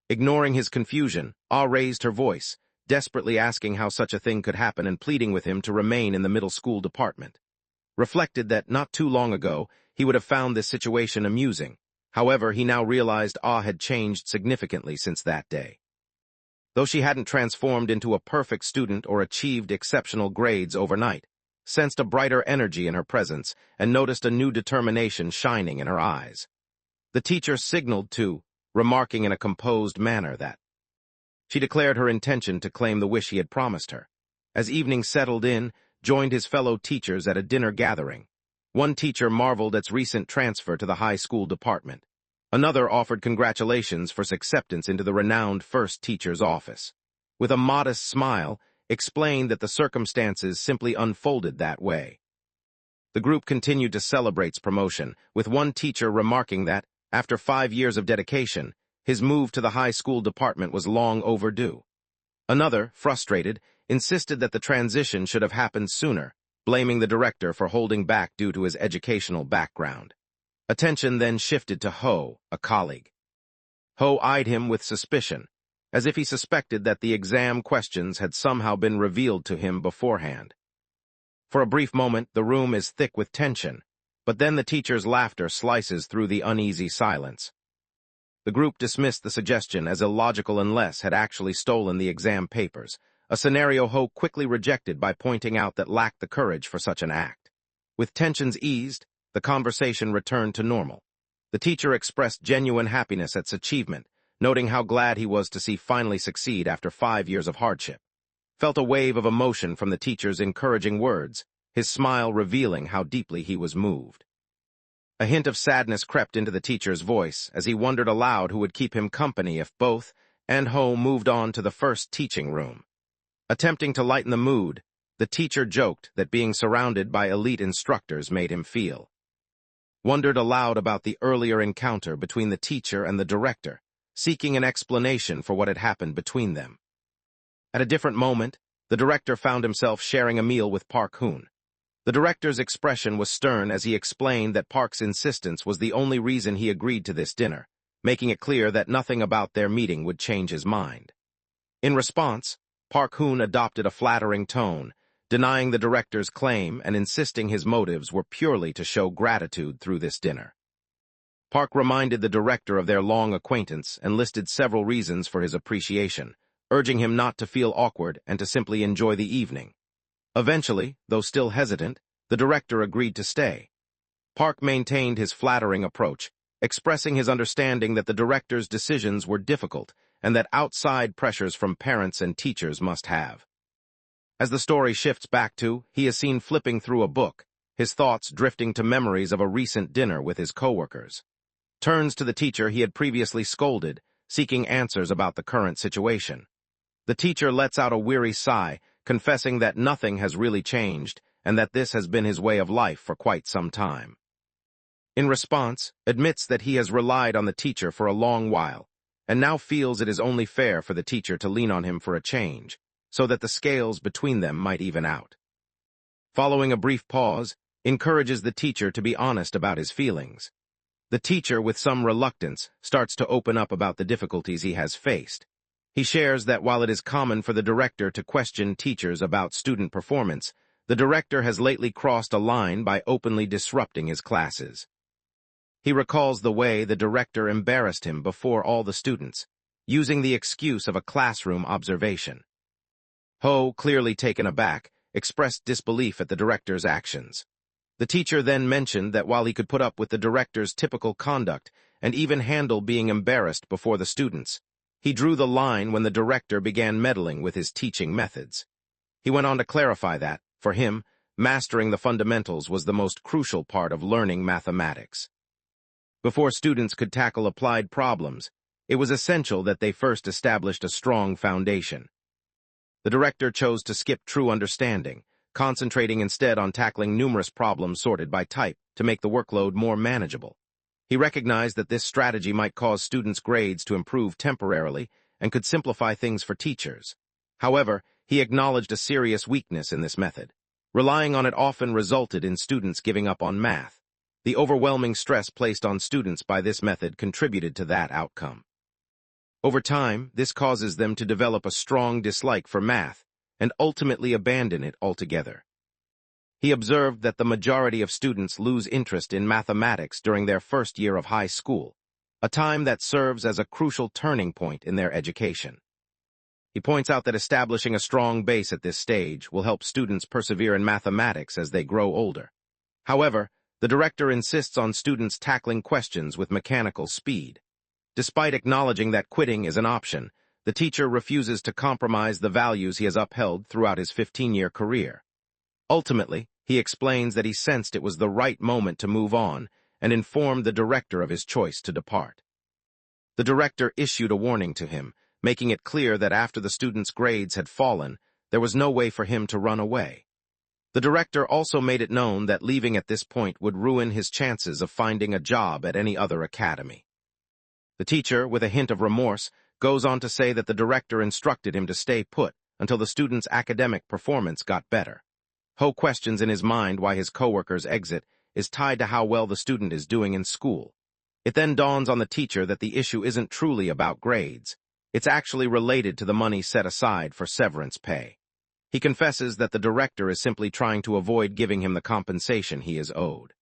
Speaker 1: Ignoring his confusion, Ah raised her voice, desperately asking how such a thing could happen and pleading with him to remain in the middle school department. Reflected that not too long ago, he would have found this situation amusing. However, he now realized Ah had changed significantly since that day. Though she hadn't transformed into a perfect student or achieved exceptional grades overnight, sensed a brighter energy in her presence and noticed a new determination shining in her eyes. The teacher signaled to, remarking in a composed manner that she declared her intention to claim the wish he had promised her. As evening settled in, joined his fellow teachers at a dinner gathering. One teacher marveled at its recent transfer to the high school department. Another offered congratulations for its acceptance into the renowned first teacher's office. With a modest smile, explained that the circumstances simply unfolded that way. The group continued to celebrate its promotion, with one teacher remarking that, after 5 years of dedication, his move to the high school department was long overdue. Another, frustrated, insisted that the transition should have happened sooner, blaming the director for holding back due to his educational background. Attention then shifted to Ho, a colleague. Ho eyed him with suspicion, as if he suspected that the exam questions had somehow been revealed to him beforehand. For a brief moment, the room is thick with tension, but then the teacher's laughter slices through the uneasy silence. The group dismissed the suggestion as illogical unless had actually stolen the exam papers, a scenario Ho quickly rejected by pointing out that lacked the courage for such an act. With tensions eased, the conversation returned to normal. The teacher expressed genuine happiness at its achievement, noting how glad he was to see finally succeed after 5 years of hardship. Felt a wave of emotion from the teacher's encouraging words, his smile revealing how deeply he was moved. A hint of sadness crept into the teacher's voice as he wondered aloud who would keep him company if both and Ho moved on to the first teaching room. Attempting to lighten the mood, the teacher joked that being surrounded by elite instructors made him feel. Wondered aloud about the earlier encounter between the teacher and the director, seeking an explanation for what had happened between them. At a different moment, the director found himself sharing a meal with Park Hoon. The director's expression was stern as he explained that Park's insistence was the only reason he agreed to this dinner, making it clear that nothing about their meeting would change his mind. In response, Park Hoon adopted a flattering tone, denying the director's claim and insisting his motives were purely to show gratitude through this dinner. Park reminded the director of their long acquaintance and listed several reasons for his appreciation, urging him not to feel awkward and to simply enjoy the evening. Eventually, though still hesitant, the director agreed to stay. Park maintained his flattering approach, expressing his understanding that the director's decisions were difficult and that outside pressures from parents and teachers must have. As the story shifts back to, he is seen flipping through a book, his thoughts drifting to memories of a recent dinner with his coworkers. Turns to the teacher he had previously scolded, seeking answers about the current situation. The teacher lets out a weary sigh, confessing that nothing has really changed and that this has been his way of life for quite some time. In response, admits that he has relied on the teacher for a long while, and now feels it is only fair for the teacher to lean on him for a change, so that the scales between them might even out. Following a brief pause, encourages the teacher to be honest about his feelings. The teacher, with some reluctance, starts to open up about the difficulties he has faced. He shares that while it is common for the director to question teachers about student performance, the director has lately crossed a line by openly disrupting his classes. He recalls the way the director embarrassed him before all the students, using the excuse of a classroom observation. Ho, clearly taken aback, expressed disbelief at the director's actions. The teacher then mentioned that while he could put up with the director's typical conduct and even handle being embarrassed before the students, he drew the line when the director began meddling with his teaching methods. He went on to clarify that, for him, mastering the fundamentals was the most crucial part of learning mathematics. Before students could tackle applied problems, it was essential that they first established a strong foundation. The director chose to skip true understanding, concentrating instead on tackling numerous problems sorted by type to make the workload more manageable. He recognized that this strategy might cause students' grades to improve temporarily and could simplify things for teachers. However, he acknowledged a serious weakness in this method. Relying on it often resulted in students giving up on math. The overwhelming stress placed on students by this method contributed to that outcome. Over time, this causes them to develop a strong dislike for math and ultimately abandon it altogether. He observed that the majority of students lose interest in mathematics during their first year of high school, a time that serves as a crucial turning point in their education. He points out that establishing a strong base at this stage will help students persevere in mathematics as they grow older. However, the director insists on students tackling questions with mechanical speed. Despite acknowledging that quitting is an option, the teacher refuses to compromise the values he has upheld throughout his 15-year career. Ultimately, he explains that he sensed it was the right moment to move on and informed the director of his choice to depart. The director issued a warning to him, making it clear that after the student's grades had fallen, there was no way for him to run away. The director also made it known that leaving at this point would ruin his chances of finding a job at any other academy. The teacher, with a hint of remorse, goes on to say that the director instructed him to stay put until the student's academic performance got better. Ho questions in his mind why his coworker's exit is tied to how well the student is doing in school. It then dawns on the teacher that the issue isn't truly about grades. It's actually related to the money set aside for severance pay. He confesses that the director is simply trying to avoid giving him the compensation he is owed.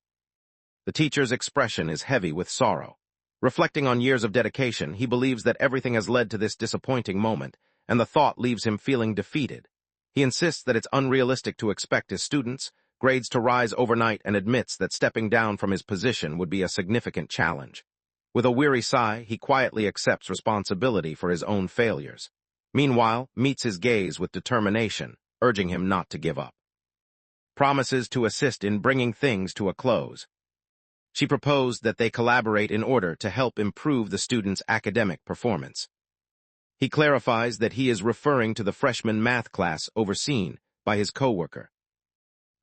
Speaker 1: The teacher's expression is heavy with sorrow. Reflecting on years of dedication, he believes that everything has led to this disappointing moment, and the thought leaves him feeling defeated. He insists that it's unrealistic to expect his students' grades to rise overnight and admits that stepping down from his position would be a significant challenge. With a weary sigh, he quietly accepts responsibility for his own failures. Meanwhile, meets his gaze with determination, urging him not to give up. Promises to assist in bringing things to a close. She proposed that they collaborate in order to help improve the student's academic performance. He clarifies that he is referring to the freshman math class overseen by his coworker.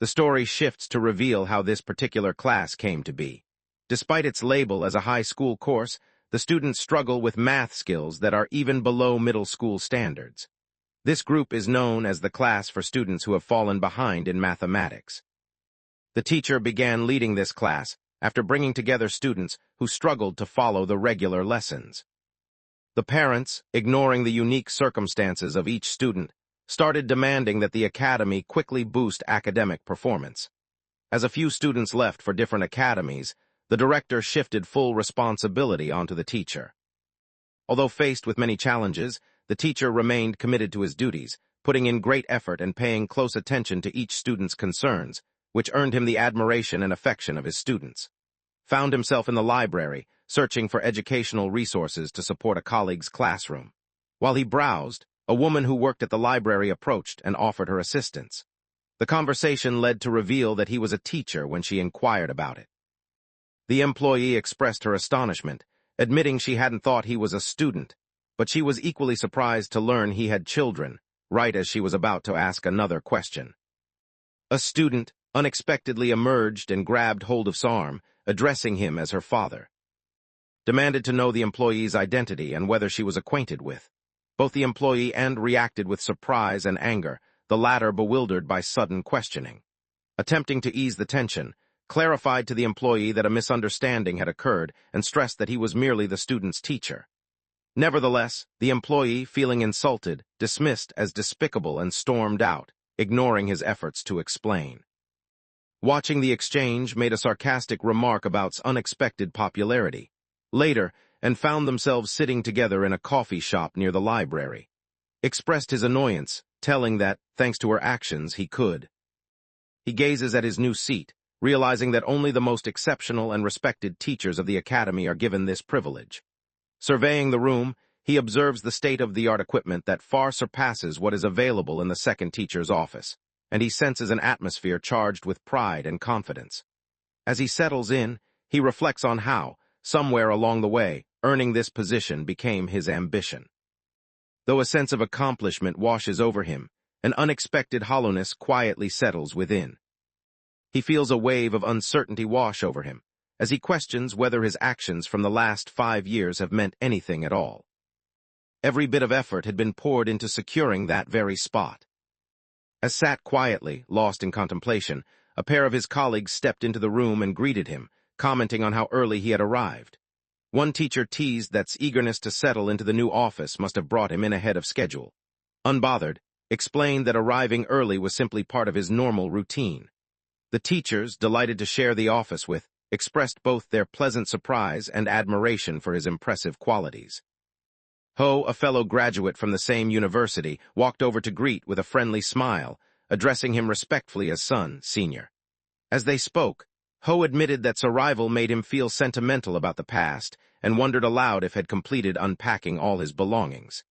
Speaker 1: The story shifts to reveal how this particular class came to be. Despite its label as a high school course, the students struggle with math skills that are even below middle school standards. This group is known as the class for students who have fallen behind in mathematics. The teacher began leading this class after bringing together students who struggled to follow the regular lessons. The parents, ignoring the unique circumstances of each student, started demanding that the academy quickly boost academic performance. As a few students left for different academies, the director shifted full responsibility onto the teacher. Although faced with many challenges, the teacher remained committed to his duties, putting in great effort and paying close attention to each student's concerns, which earned him the admiration and affection of his students. Found himself in the library, searching for educational resources to support a colleague's classroom. While he browsed, a woman who worked at the library approached and offered her assistance. The conversation led to reveal that he was a teacher when she inquired about it. The employee expressed her astonishment, admitting she hadn't thought he was a student, but she was equally surprised to learn he had children, right as she was about to ask another question. A student unexpectedly emerged and grabbed Holdov's arm, addressing him as her father. Demanded to know the employee's identity and whether she was acquainted with. Both the employee and reacted with surprise and anger, the latter bewildered by sudden questioning. Attempting to ease the tension, clarified to the employee that a misunderstanding had occurred and stressed that he was merely the student's teacher. Nevertheless, the employee, feeling insulted, dismissed as despicable and stormed out, ignoring his efforts to explain. Watching the exchange made a sarcastic remark about its unexpected popularity. Later, and found themselves sitting together in a coffee shop near the library. Expressed his annoyance, telling that, thanks to her actions, he could. He gazes at his new seat, realizing that only the most exceptional and respected teachers of the academy are given this privilege. Surveying the room, he observes the state-of-the-art equipment that far surpasses what is available in the second teacher's office, and he senses an atmosphere charged with pride and confidence. As he settles in, he reflects on how, somewhere along the way, earning this position became his ambition. Though a sense of accomplishment washes over him, an unexpected hollowness quietly settles within. He feels a wave of uncertainty wash over him, as he questions whether his actions from the last 5 years have meant anything at all. Every bit of effort had been poured into securing that very spot. As sat quietly, lost in contemplation, a pair of his colleagues stepped into the room and greeted him, commenting on how early he had arrived. One teacher teased that eagerness to settle into the new office must have brought him in ahead of schedule. Unbothered, explained that arriving early was simply part of his normal routine. The teachers, delighted to share the office with, expressed both their pleasant surprise and admiration for his impressive qualities. Ho, a fellow graduate from the same university, walked over to greet with a friendly smile, addressing him respectfully as son, senior. As they spoke, Ho admitted that his arrival made him feel sentimental about the past and wondered aloud if had completed unpacking all his belongings.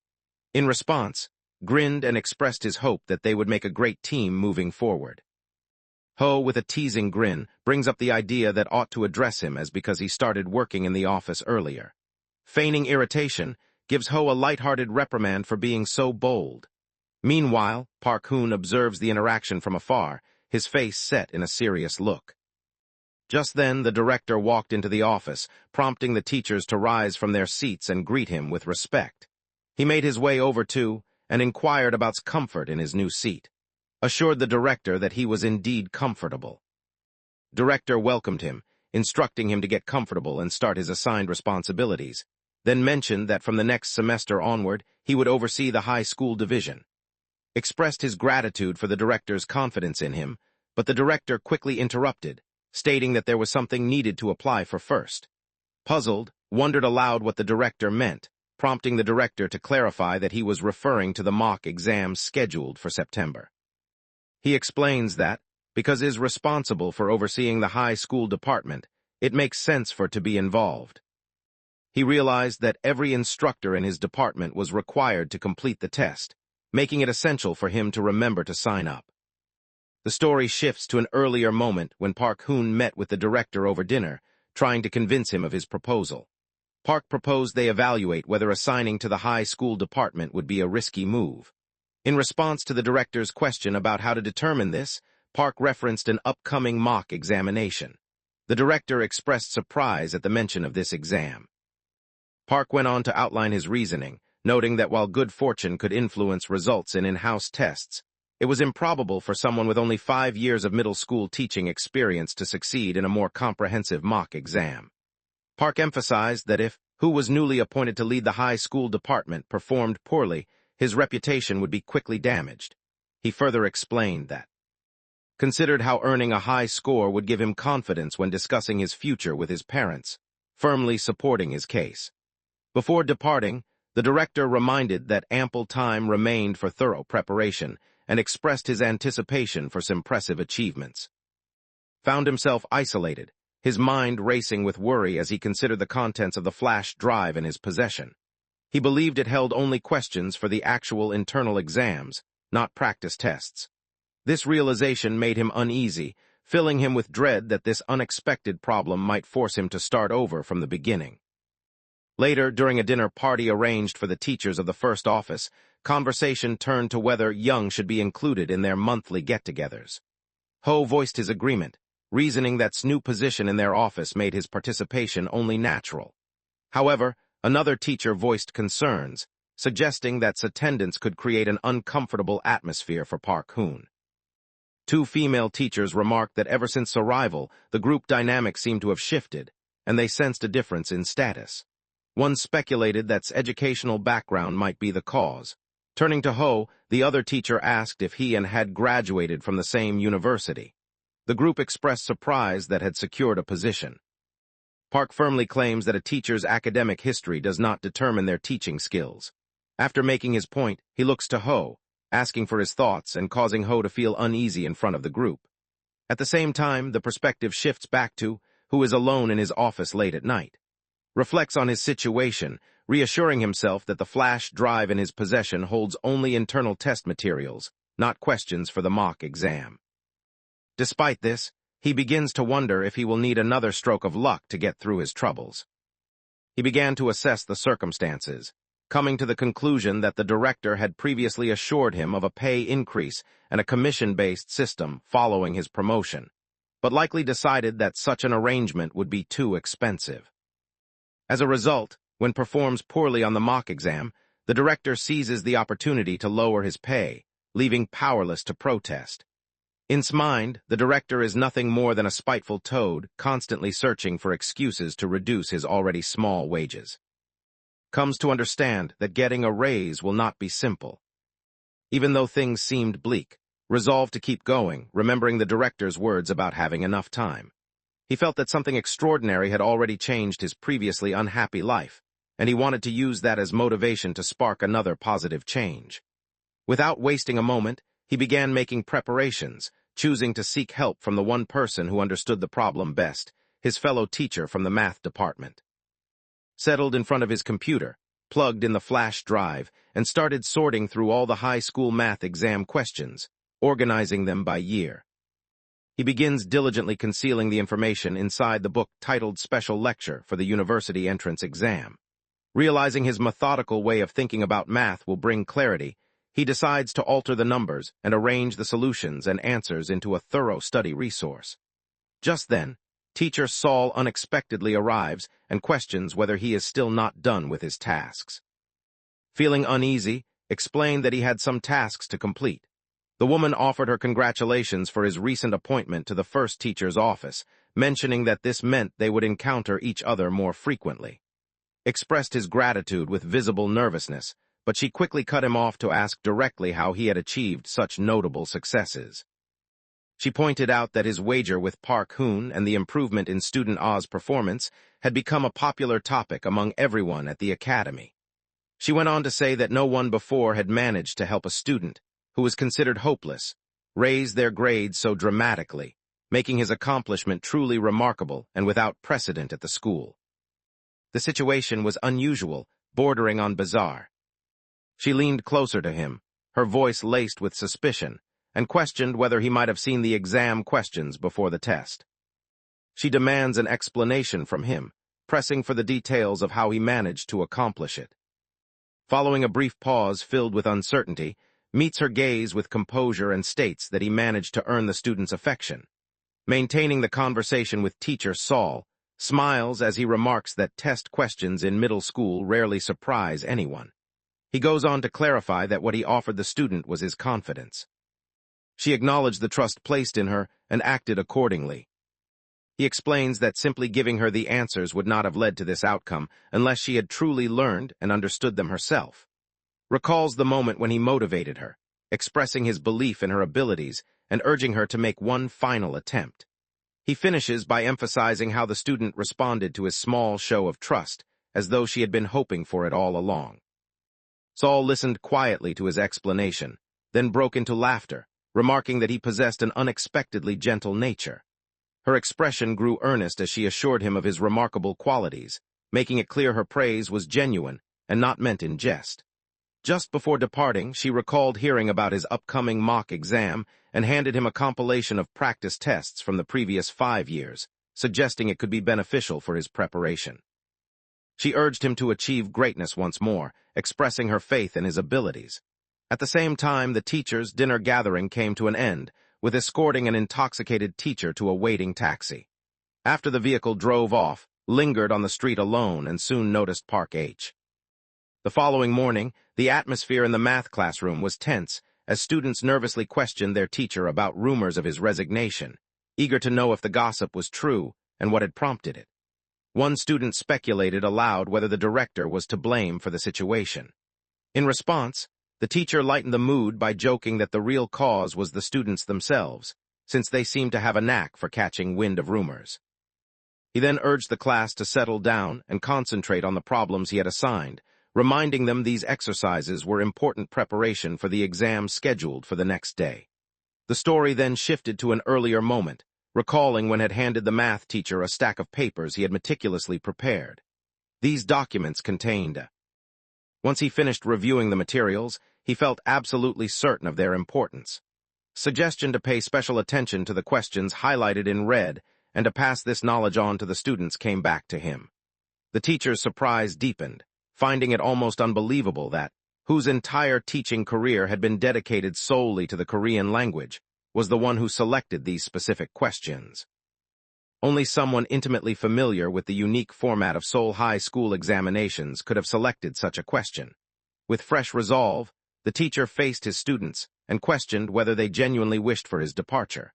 Speaker 1: In response, grinned and expressed his hope that they would make a great team moving forward. Ho, with a teasing grin, brings up the idea that ought to address him as because he started working in the office earlier. Feigning irritation, gives Ho a light-hearted reprimand for being so bold. Meanwhile, Park Hoon observes the interaction from afar, his face set in a serious look. Just then, the director walked into the office, prompting the teachers to rise from their seats and greet him with respect. He made his way over to and inquired about comfort in his new seat, assured the director that he was indeed comfortable. Director welcomed him, instructing him to get comfortable and start his assigned responsibilities, then mentioned that from the next semester onward, he would oversee the high school division. Expressed his gratitude for the director's confidence in him, but the director quickly interrupted, stating that there was something needed to apply for first. Puzzled, wondered aloud what the director meant, prompting the director to clarify that he was referring to the mock exams scheduled for September. He explains that, because he is responsible for overseeing the high school department, it makes sense for to be involved. He realized that every instructor in his department was required to complete the test, making it essential for him to remember to sign up. The story shifts to an earlier moment when Park Hoon met with the director over dinner, trying to convince him of his proposal. Park proposed they evaluate whether assigning to the high school department would be a risky move. In response to the director's question about how to determine this, Park referenced an upcoming mock examination. The director expressed surprise at the mention of this exam. Park went on to outline his reasoning, noting that while good fortune could influence results in in-house tests, it was improbable for someone with only 5 years of middle school teaching experience to succeed in a more comprehensive mock exam. Park emphasized that if who was newly appointed to lead the high school department performed poorly, his reputation would be quickly damaged. He further explained that considered how earning a high score would give him confidence when discussing his future with his parents, firmly supporting his case. Before departing, the director reminded that ample time remained for thorough preparation and expressed his anticipation for some impressive achievements. Found himself isolated, his mind racing with worry as he considered the contents of the flash drive in his possession. He believed it held only questions for the actual internal exams, not practice tests. This realization made him uneasy, filling him with dread that this unexpected problem might force him to start over from the beginning. Later, during a dinner party arranged for the teachers of the first office, conversation turned to whether Young should be included in their monthly get-togethers. Ho voiced his agreement, reasoning that new position in their office made his participation only natural. However, another teacher voiced concerns, suggesting that attendance could create an uncomfortable atmosphere for Park Hoon. 2 female teachers remarked that ever since arrival, the group dynamic seemed to have shifted, and they sensed a difference in status. One speculated that educational background might be the cause. Turning to Ho, the other teacher asked if he and had graduated from the same university. The group expressed surprise that had secured a position. Park firmly claims that a teacher's academic history does not determine their teaching skills. After making his point, he looks to Ho, asking for his thoughts and causing Ho to feel uneasy in front of the group. At the same time, the perspective shifts back to who is alone in his office late at night. Reflects on his situation, reassuring himself that the flash drive in his possession holds only internal test materials, not questions for the mock exam. Despite this, he begins to wonder if he will need another stroke of luck to get through his troubles. He began to assess the circumstances, coming to the conclusion that the director had previously assured him of a pay increase and a commission-based system following his promotion, but likely decided that such an arrangement would be too expensive. As a result, when performs poorly on the mock exam, the director seizes the opportunity to lower his pay, leaving powerless to protest. In his mind, the director is nothing more than a spiteful toad, constantly searching for excuses to reduce his already small wages. Comes to understand that getting a raise will not be simple. Even though things seemed bleak, resolved to keep going, remembering the director's words about having enough time. He felt that something extraordinary had already changed his previously unhappy life, and he wanted to use that as motivation to spark another positive change. Without wasting a moment, he began making preparations, choosing to seek help from the one person who understood the problem best, his fellow teacher from the math department. Settled in front of his computer, plugged in the flash drive, and started sorting through all the high school math exam questions, organizing them by year. He begins diligently concealing the information inside the book titled Special Lecture for the University Entrance Exam. Realizing his methodical way of thinking about math will bring clarity, he decides to alter the numbers and arrange the solutions and answers into a thorough study resource. Just then, Teacher Saul unexpectedly arrives and questions whether he is still not done with his tasks. Feeling uneasy, explained that he had some tasks to complete. The woman offered her congratulations for his recent appointment to the first teacher's office, mentioning that this meant they would encounter each other more frequently. Expressed his gratitude with visible nervousness, but she quickly cut him off to ask directly how he had achieved such notable successes. She pointed out that his wager with Park Hoon and the improvement in student Ah's performance had become a popular topic among everyone at the academy. She went on to say that no one before had managed to help a student, who was considered hopeless, raise their grades so dramatically, making his accomplishment truly remarkable and without precedent at the school. The situation was unusual, bordering on bizarre. She leaned closer to him, her voice laced with suspicion, and questioned whether he might have seen the exam questions before the test. She demands an explanation from him, pressing for the details of how he managed to accomplish it. Following a brief pause filled with uncertainty, meets her gaze with composure and states that he managed to earn the student's affection. Maintaining the conversation with teacher Saul, smiles as he remarks that test questions in middle school rarely surprise anyone. He goes on to clarify that what he offered the student was his confidence. She acknowledged the trust placed in her and acted accordingly. He explains that simply giving her the answers would not have led to this outcome unless she had truly learned and understood them herself. Recalls the moment when he motivated her, expressing his belief in her abilities and urging her to make one final attempt. He finishes by emphasizing how the student responded to his small show of trust, as though she had been hoping for it all along. Saul listened quietly to his explanation, then broke into laughter, remarking that he possessed an unexpectedly gentle nature. Her expression grew earnest as she assured him of his remarkable qualities, making it clear her praise was genuine and not meant in jest. Just before departing, she recalled hearing about his upcoming mock exam and handed him a compilation of practice tests from the previous 5 years, suggesting it could be beneficial for his preparation. She urged him to achieve greatness once more, expressing her faith in his abilities. At the same time, the teachers' dinner gathering came to an end, with escorting an intoxicated teacher to a waiting taxi. After the vehicle drove off, lingered on the street alone and soon noticed Park H. The following morning, the atmosphere in the math classroom was tense as students nervously questioned their teacher about rumors of his resignation, eager to know if the gossip was true and what had prompted it. One student speculated aloud whether the director was to blame for the situation. In response, the teacher lightened the mood by joking that the real cause was the students themselves, since they seemed to have a knack for catching wind of rumors. He then urged the class to settle down and concentrate on the problems he had assigned, reminding them these exercises were important preparation for the exam scheduled for the next day. The story then shifted to an earlier moment, recalling when had handed the math teacher a stack of papers he had meticulously prepared. These documents contained. Once he finished reviewing the materials, he felt absolutely certain of their importance. Suggestion to pay special attention to the questions highlighted in red and to pass this knowledge on to the students came back to him. The teacher's surprise deepened, finding it almost unbelievable that, whose entire teaching career had been dedicated solely to the Korean language, was the one who selected these specific questions. Only someone intimately familiar with the unique format of Seoul High School examinations could have selected such a question. With fresh resolve, the teacher faced his students and questioned whether they genuinely wished for his departure.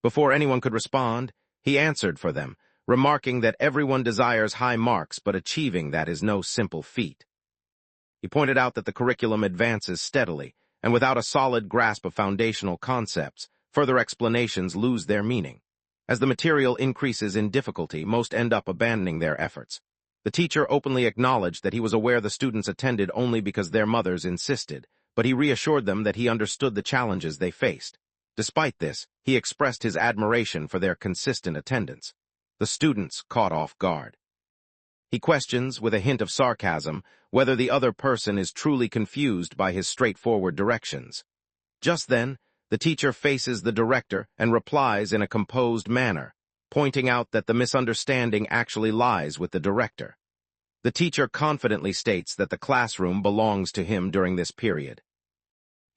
Speaker 1: Before anyone could respond, he answered for them, remarking that everyone desires high marks, but achieving that is no simple feat. He pointed out that the curriculum advances steadily, and without a solid grasp of foundational concepts, further explanations lose their meaning. As the material increases in difficulty, most end up abandoning their efforts. The teacher openly acknowledged that he was aware the students attended only because their mothers insisted, but he reassured them that he understood the challenges they faced. Despite this, he expressed his admiration for their consistent attendance. The students caught off guard. He questions, with a hint of sarcasm, whether the other person is truly confused by his straightforward directions. Just then, the teacher faces the director and replies in a composed manner, pointing out that the misunderstanding actually lies with the director. The teacher confidently states that the classroom belongs to him during this period.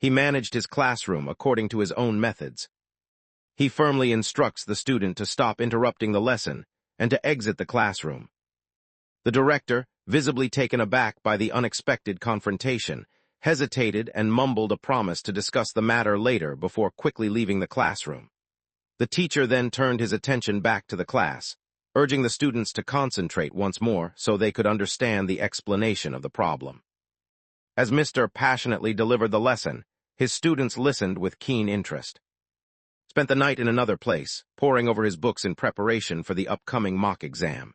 Speaker 1: He managed his classroom according to his own methods. He firmly instructs the student to stop interrupting the lesson and to exit the classroom. The director, visibly taken aback by the unexpected confrontation, hesitated and mumbled a promise to discuss the matter later before quickly leaving the classroom. The teacher then turned his attention back to the class, urging the students to concentrate once more so they could understand the explanation of the problem. As Mr. passionately delivered the lesson, his students listened with keen interest. Spent the night in another place, poring over his books in preparation for the upcoming mock exam.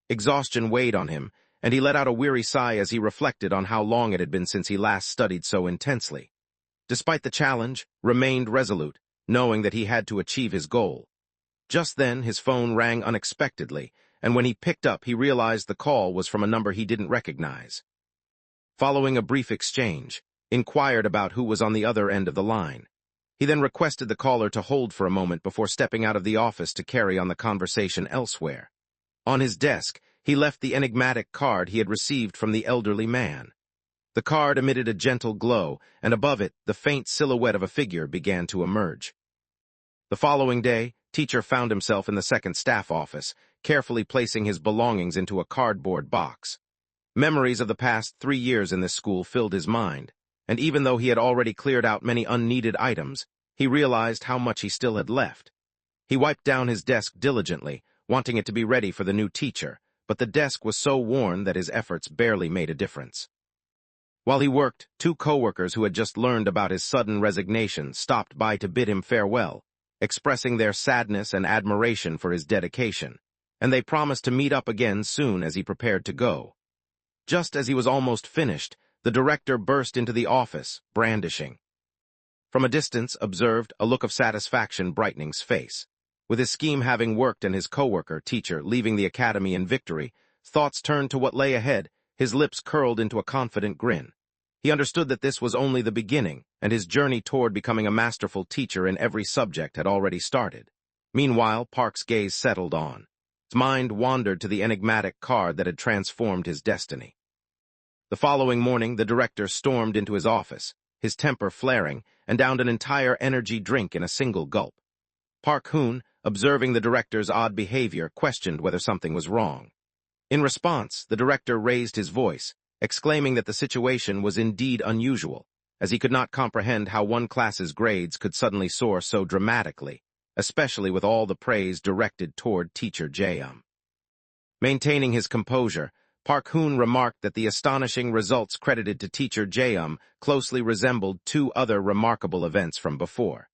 Speaker 1: Exhaustion weighed on him, and he let out a weary sigh as he reflected on how long it had been since he last studied so intensely. Despite the challenge, remained resolute, knowing that he had to achieve his goal. Just then, his phone rang unexpectedly, and when he picked up, he realized the call was from a number he didn't recognize. Following a brief exchange, inquired about who was on the other end of the line. He then requested the caller to hold for a moment before stepping out of the office to carry on the conversation elsewhere. On his desk, he left the enigmatic card he had received from the elderly man. The card emitted a gentle glow, and above it, the faint silhouette of a figure began to emerge. The following day, teacher found himself in the second staff office, carefully placing his belongings into a cardboard box. Memories of the past 3 years in this school filled his mind, and even though he had already cleared out many unneeded items, he realized how much he still had left. He wiped down his desk diligently, wanting it to be ready for the new teacher, but the desk was so worn that his efforts barely made a difference. While he worked, 2 coworkers who had just learned about his sudden resignation stopped by to bid him farewell, expressing their sadness and admiration for his dedication, and they promised to meet up again soon as he prepared to go. Just as he was almost finished, the director burst into the office, brandishing. From a distance, observed a look of satisfaction brightening his face. With his scheme having worked and his coworker, teacher, leaving the academy in victory, thoughts turned to what lay ahead, his lips curled into a confident grin. He understood that this was only the beginning, and his journey toward becoming a masterful teacher in every subject had already started. Meanwhile, Park's gaze settled on. His mind wandered to the enigmatic card that had transformed his destiny. The following morning, the director stormed into his office, his temper flaring, and downed an entire energy drink in a single gulp. Park Hoon, observing the director's odd behavior, questioned whether something was wrong. In response, the director raised his voice, exclaiming that the situation was indeed unusual, as he could not comprehend how one class's grades could suddenly soar so dramatically, especially with all the praise directed toward teacher Jae-um. Maintaining his composure, Park Hoon remarked that the astonishing results credited to teacher Jae-um closely resembled 2 other remarkable events from before.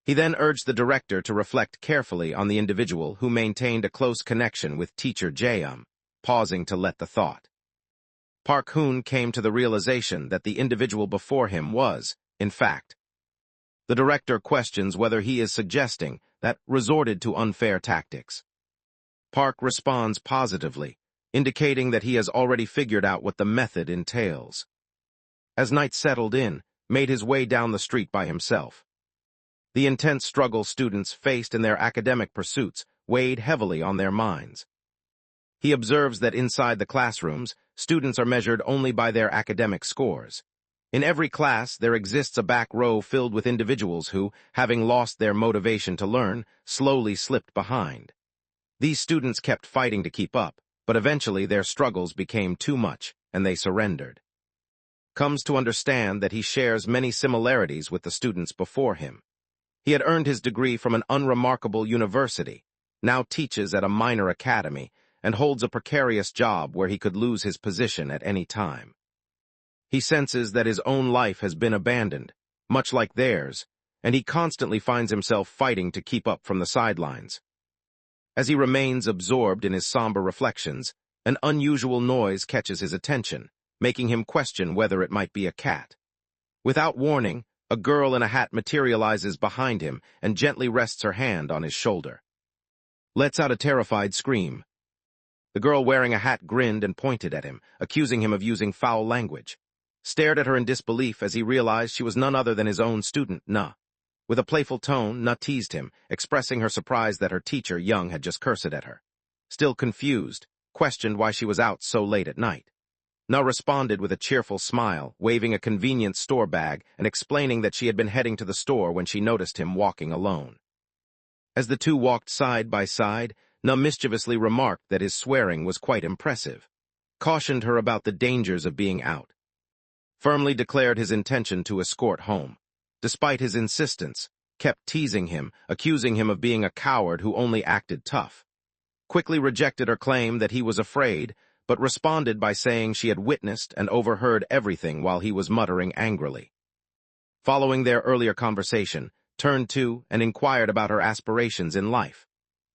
Speaker 1: He then urged the director to reflect carefully on the individual who maintained a close connection with teacher Jaeum, pausing to let the thought. Park Hoon came to the realization that the individual before him was, in fact. The director questions whether he is suggesting that resorted to unfair tactics. Park responds positively, indicating that he has already figured out what the method entails. As night settled in, made his way down the street by himself. The intense struggle students faced in their academic pursuits weighed heavily on their minds. He observes that inside the classrooms, students are measured only by their academic scores. In every class, there exists a back row filled with individuals who, having lost their motivation to learn, slowly slipped behind. These students kept fighting to keep up, but eventually their struggles became too much, and they surrendered. Comes to understand that he shares many similarities with the students before him. He had earned his degree from an unremarkable university, now teaches at a minor academy, and holds a precarious job where he could lose his position at any time. He senses that his own life has been abandoned, much like theirs, and he constantly finds himself fighting to keep up from the sidelines. As he remains absorbed in his somber reflections, an unusual noise catches his attention, making him question whether it might be a cat. Without warning, a girl in a hat materializes behind him and gently rests her hand on his shoulder. Lets out a terrified scream. The girl wearing a hat grinned and pointed at him, accusing him of using foul language. Stared at her in disbelief as he realized she was none other than his own student, Na. With a playful tone, Na teased him, expressing her surprise that her teacher, Young, had just cursed at her. Still confused, questioned why she was out so late at night. Na responded with a cheerful smile, waving a convenience store bag and explaining that she had been heading to the store when she noticed him walking alone. As the two walked side by side, Na mischievously remarked that his swearing was quite impressive, cautioned her about the dangers of being out. Firmly declared his intention to escort home. Despite his insistence, kept teasing him, accusing him of being a coward who only acted tough. Quickly rejected her claim that he was afraid, but responded by saying she had witnessed and overheard everything while he was muttering angrily. Following their earlier conversation, turned to and inquired about her aspirations in life.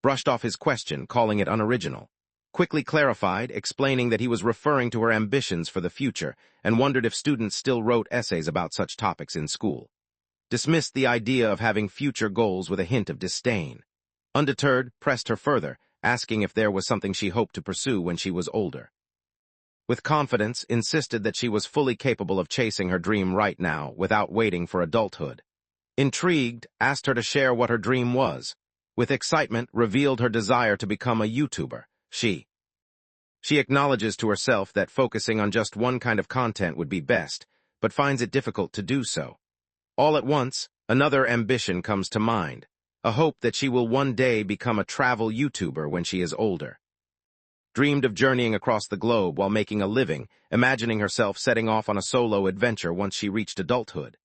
Speaker 1: Brushed off his question, calling it unoriginal. Quickly clarified, explaining that he was referring to her ambitions for the future and wondered if students still wrote essays about such topics in school. Dismissed the idea of having future goals with a hint of disdain. Undeterred, pressed her further, asking if there was something she hoped to pursue when she was older. With confidence, insisted that she was fully capable of chasing her dream right now without waiting for adulthood. Intrigued, asked her to share what her dream was. With excitement, revealed her desire to become a YouTuber. She acknowledges to herself that focusing on just one kind of content would be best, but finds it difficult to do so. All at once, another ambition comes to mind, a hope that she will one day become a travel YouTuber when she is older. Dreamed of journeying across the globe while making a living, imagining herself setting off on a solo adventure once she reached adulthood.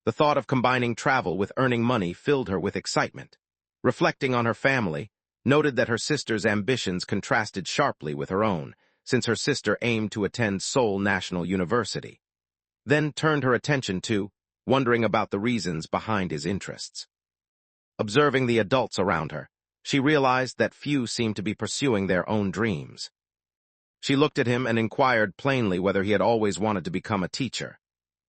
Speaker 1: The thought of combining travel with earning money filled her with excitement. Reflecting on her family, noted that her sister's ambitions contrasted sharply with her own, since her sister aimed to attend Seoul National University. Then turned her attention to, wondering about the reasons behind his interests. Observing the adults around her, she realized that few seemed to be pursuing their own dreams. She looked at him and inquired plainly whether he had always wanted to become a teacher.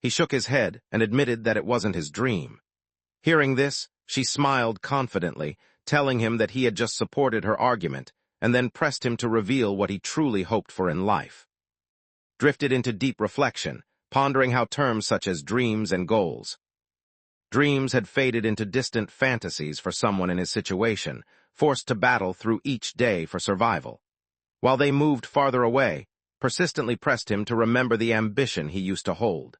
Speaker 1: He shook his head and admitted that it wasn't his dream. Hearing this, she smiled confidently, telling him that he had just supported her argument, and then pressed him to reveal what he truly hoped for in life. Drifted into deep reflection, pondering how terms such as dreams and goals. Dreams had faded into distant fantasies for someone in his situation, forced to battle through each day for survival. While they moved farther away, persistently pressed him to remember the ambition he used to hold.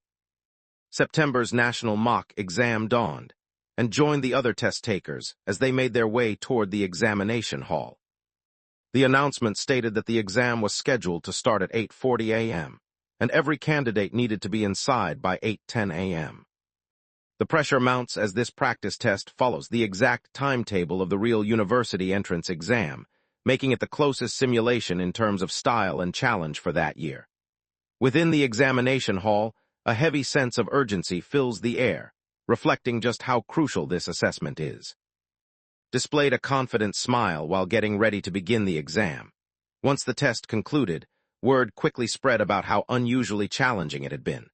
Speaker 1: September's national mock exam dawned, and joined the other test takers as they made their way toward the examination hall. The announcement stated that the exam was scheduled to start at 8:40 a.m., and every candidate needed to be inside by 8:10 a.m. The pressure mounts as this practice test follows the exact timetable of the real university entrance exam, making it the closest simulation in terms of style and challenge for that year. Within the examination hall, a heavy sense of urgency fills the air, reflecting just how crucial this assessment is. Displayed a confident smile while getting ready to begin the exam. Once the test concluded, word quickly spread about how unusually challenging it had been.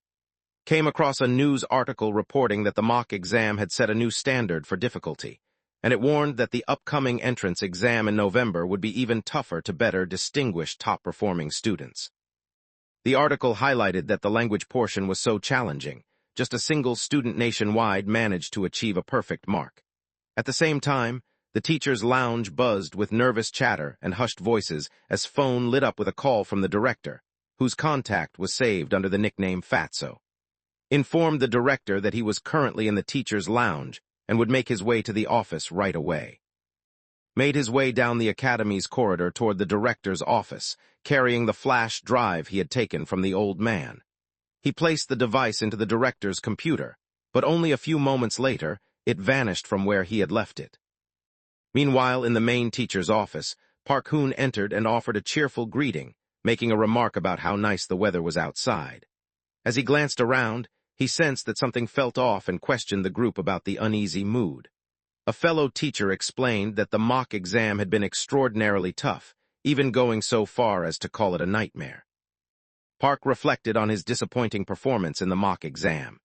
Speaker 1: Came across a news article reporting that the mock exam had set a new standard for difficulty, and it warned that the upcoming entrance exam in November would be even tougher to better distinguish top-performing students. The article highlighted that the language portion was so challenging, just a single student nationwide managed to achieve a perfect mark. At the same time, the teacher's lounge buzzed with nervous chatter and hushed voices as phone lit up with a call from the director, whose contact was saved under the nickname Fatso. Informed the director that he was currently in the teacher's lounge and would make his way to the office right away. Made his way down the academy's corridor toward the director's office, carrying the flash drive he had taken from the old man. He placed the device into the director's computer, but only a few moments later, it vanished from where he had left it. Meanwhile, in the main teacher's office, Park Hoon entered and offered a cheerful greeting, making a remark about how nice the weather was outside. As he glanced around, he sensed that something felt off and questioned the group about the uneasy mood. A fellow teacher explained that the mock exam had been extraordinarily tough, even going so far as to call it a nightmare. Park reflected on his disappointing performance in the mock exam.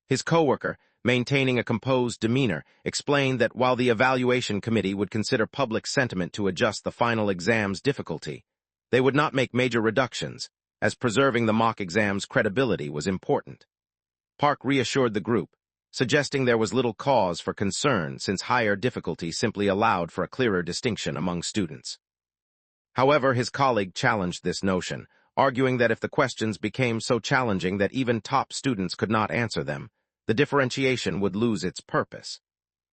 Speaker 1: His coworker, maintaining a composed demeanor, explained that while the evaluation committee would consider public sentiment to adjust the final exam's difficulty, they would not make major reductions, as preserving the mock exam's credibility was important. Park reassured the group, suggesting there was little cause for concern since higher difficulty simply allowed for a clearer distinction among students. However, his colleague challenged this notion, arguing that if the questions became so challenging that even top students could not answer them, the differentiation would lose its purpose.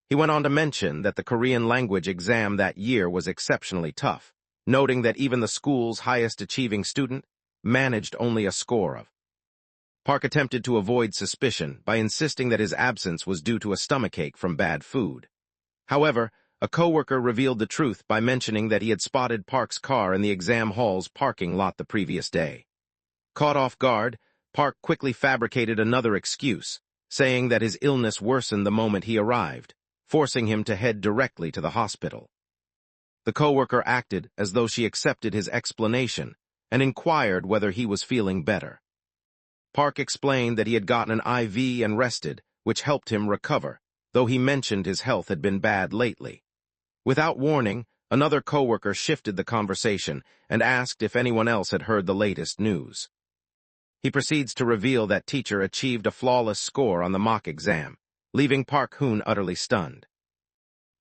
Speaker 1: He went on to mention that the Korean language exam that year was exceptionally tough, noting that even the school's highest-achieving student managed only a score of. Park attempted to avoid suspicion by insisting that his absence was due to a stomachache from bad food. However, a coworker revealed the truth by mentioning that he had spotted Park's car in the exam hall's parking lot the previous day. Caught off guard, Park quickly fabricated another excuse, saying that his illness worsened the moment he arrived, forcing him to head directly to the hospital. The coworker acted as though she accepted his explanation and inquired whether he was feeling better. Park explained that he had gotten an IV and rested, which helped him recover, though he mentioned his health had been bad lately. Without warning, another coworker shifted the conversation and asked if anyone else had heard the latest news. He proceeds to reveal that teacher achieved a flawless score on the mock exam, leaving Park Hoon utterly stunned.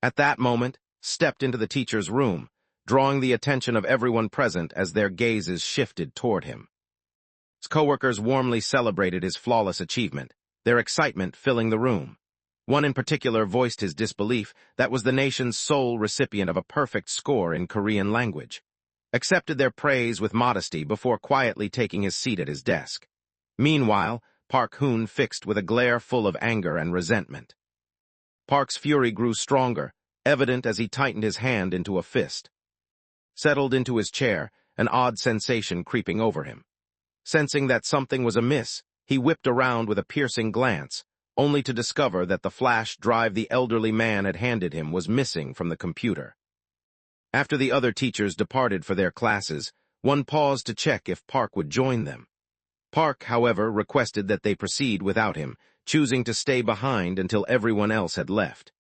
Speaker 1: At that moment, stepped into the teacher's room, drawing the attention of everyone present as their gazes shifted toward him. His coworkers warmly celebrated his flawless achievement, their excitement filling the room. One in particular voiced his disbelief that was the nation's sole recipient of a perfect score in Korean language, accepted their praise with modesty before quietly taking his seat at his desk. Meanwhile, Park Hoon fixed with a glare full of anger and resentment. Park's fury grew stronger, evident as he tightened his hand into a fist. Settled into his chair, an odd sensation creeping over him. Sensing that something was amiss, he whipped around with a piercing glance, only to discover that the flash drive the elderly man had handed him was missing from the computer. After the other teachers departed for their classes, one paused to check if Park would join them. Park, however, requested that they proceed without him, choosing to stay behind until everyone else had left.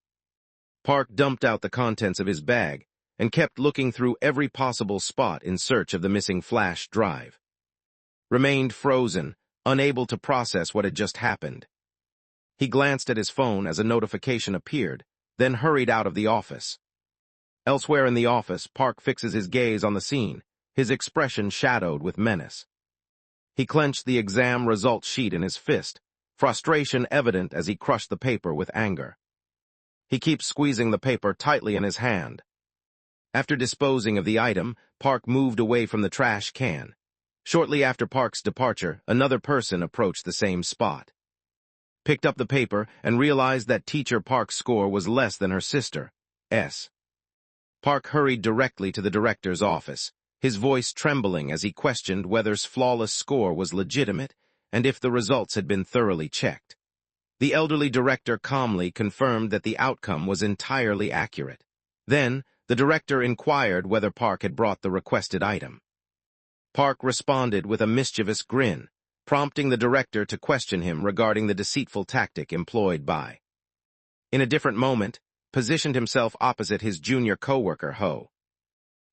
Speaker 1: Park dumped out the contents of his bag and kept looking through every possible spot in search of the missing flash drive. Remained frozen, unable to process what had just happened. He glanced at his phone as a notification appeared, then hurried out of the office. Elsewhere in the office, Park fixes his gaze on the scene, his expression shadowed with menace. He clenched the exam result sheet in his fist, frustration evident as he crushed the paper with anger. He keeps squeezing the paper tightly in his hand. After disposing of the item, Park moved away from the trash can. Shortly after Park's departure, another person approached the same spot. Picked up the paper and realized that teacher Park's score was less than her sister's. Park hurried directly to the director's office, his voice trembling as he questioned whether's flawless score was legitimate and if the results had been thoroughly checked. The elderly director calmly confirmed that the outcome was entirely accurate. Then, the director inquired whether Park had brought the requested item. Park responded with a mischievous grin, prompting the director to question him regarding the deceitful tactic employed by. In a different moment, positioned himself opposite his junior co-worker, Ho.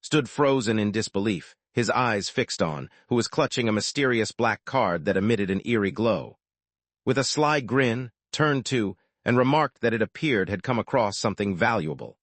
Speaker 1: Stood frozen in disbelief, his eyes fixed on, who was clutching a mysterious black card that emitted an eerie glow. With a sly grin, turned to, and remarked that it appeared had come across something valuable.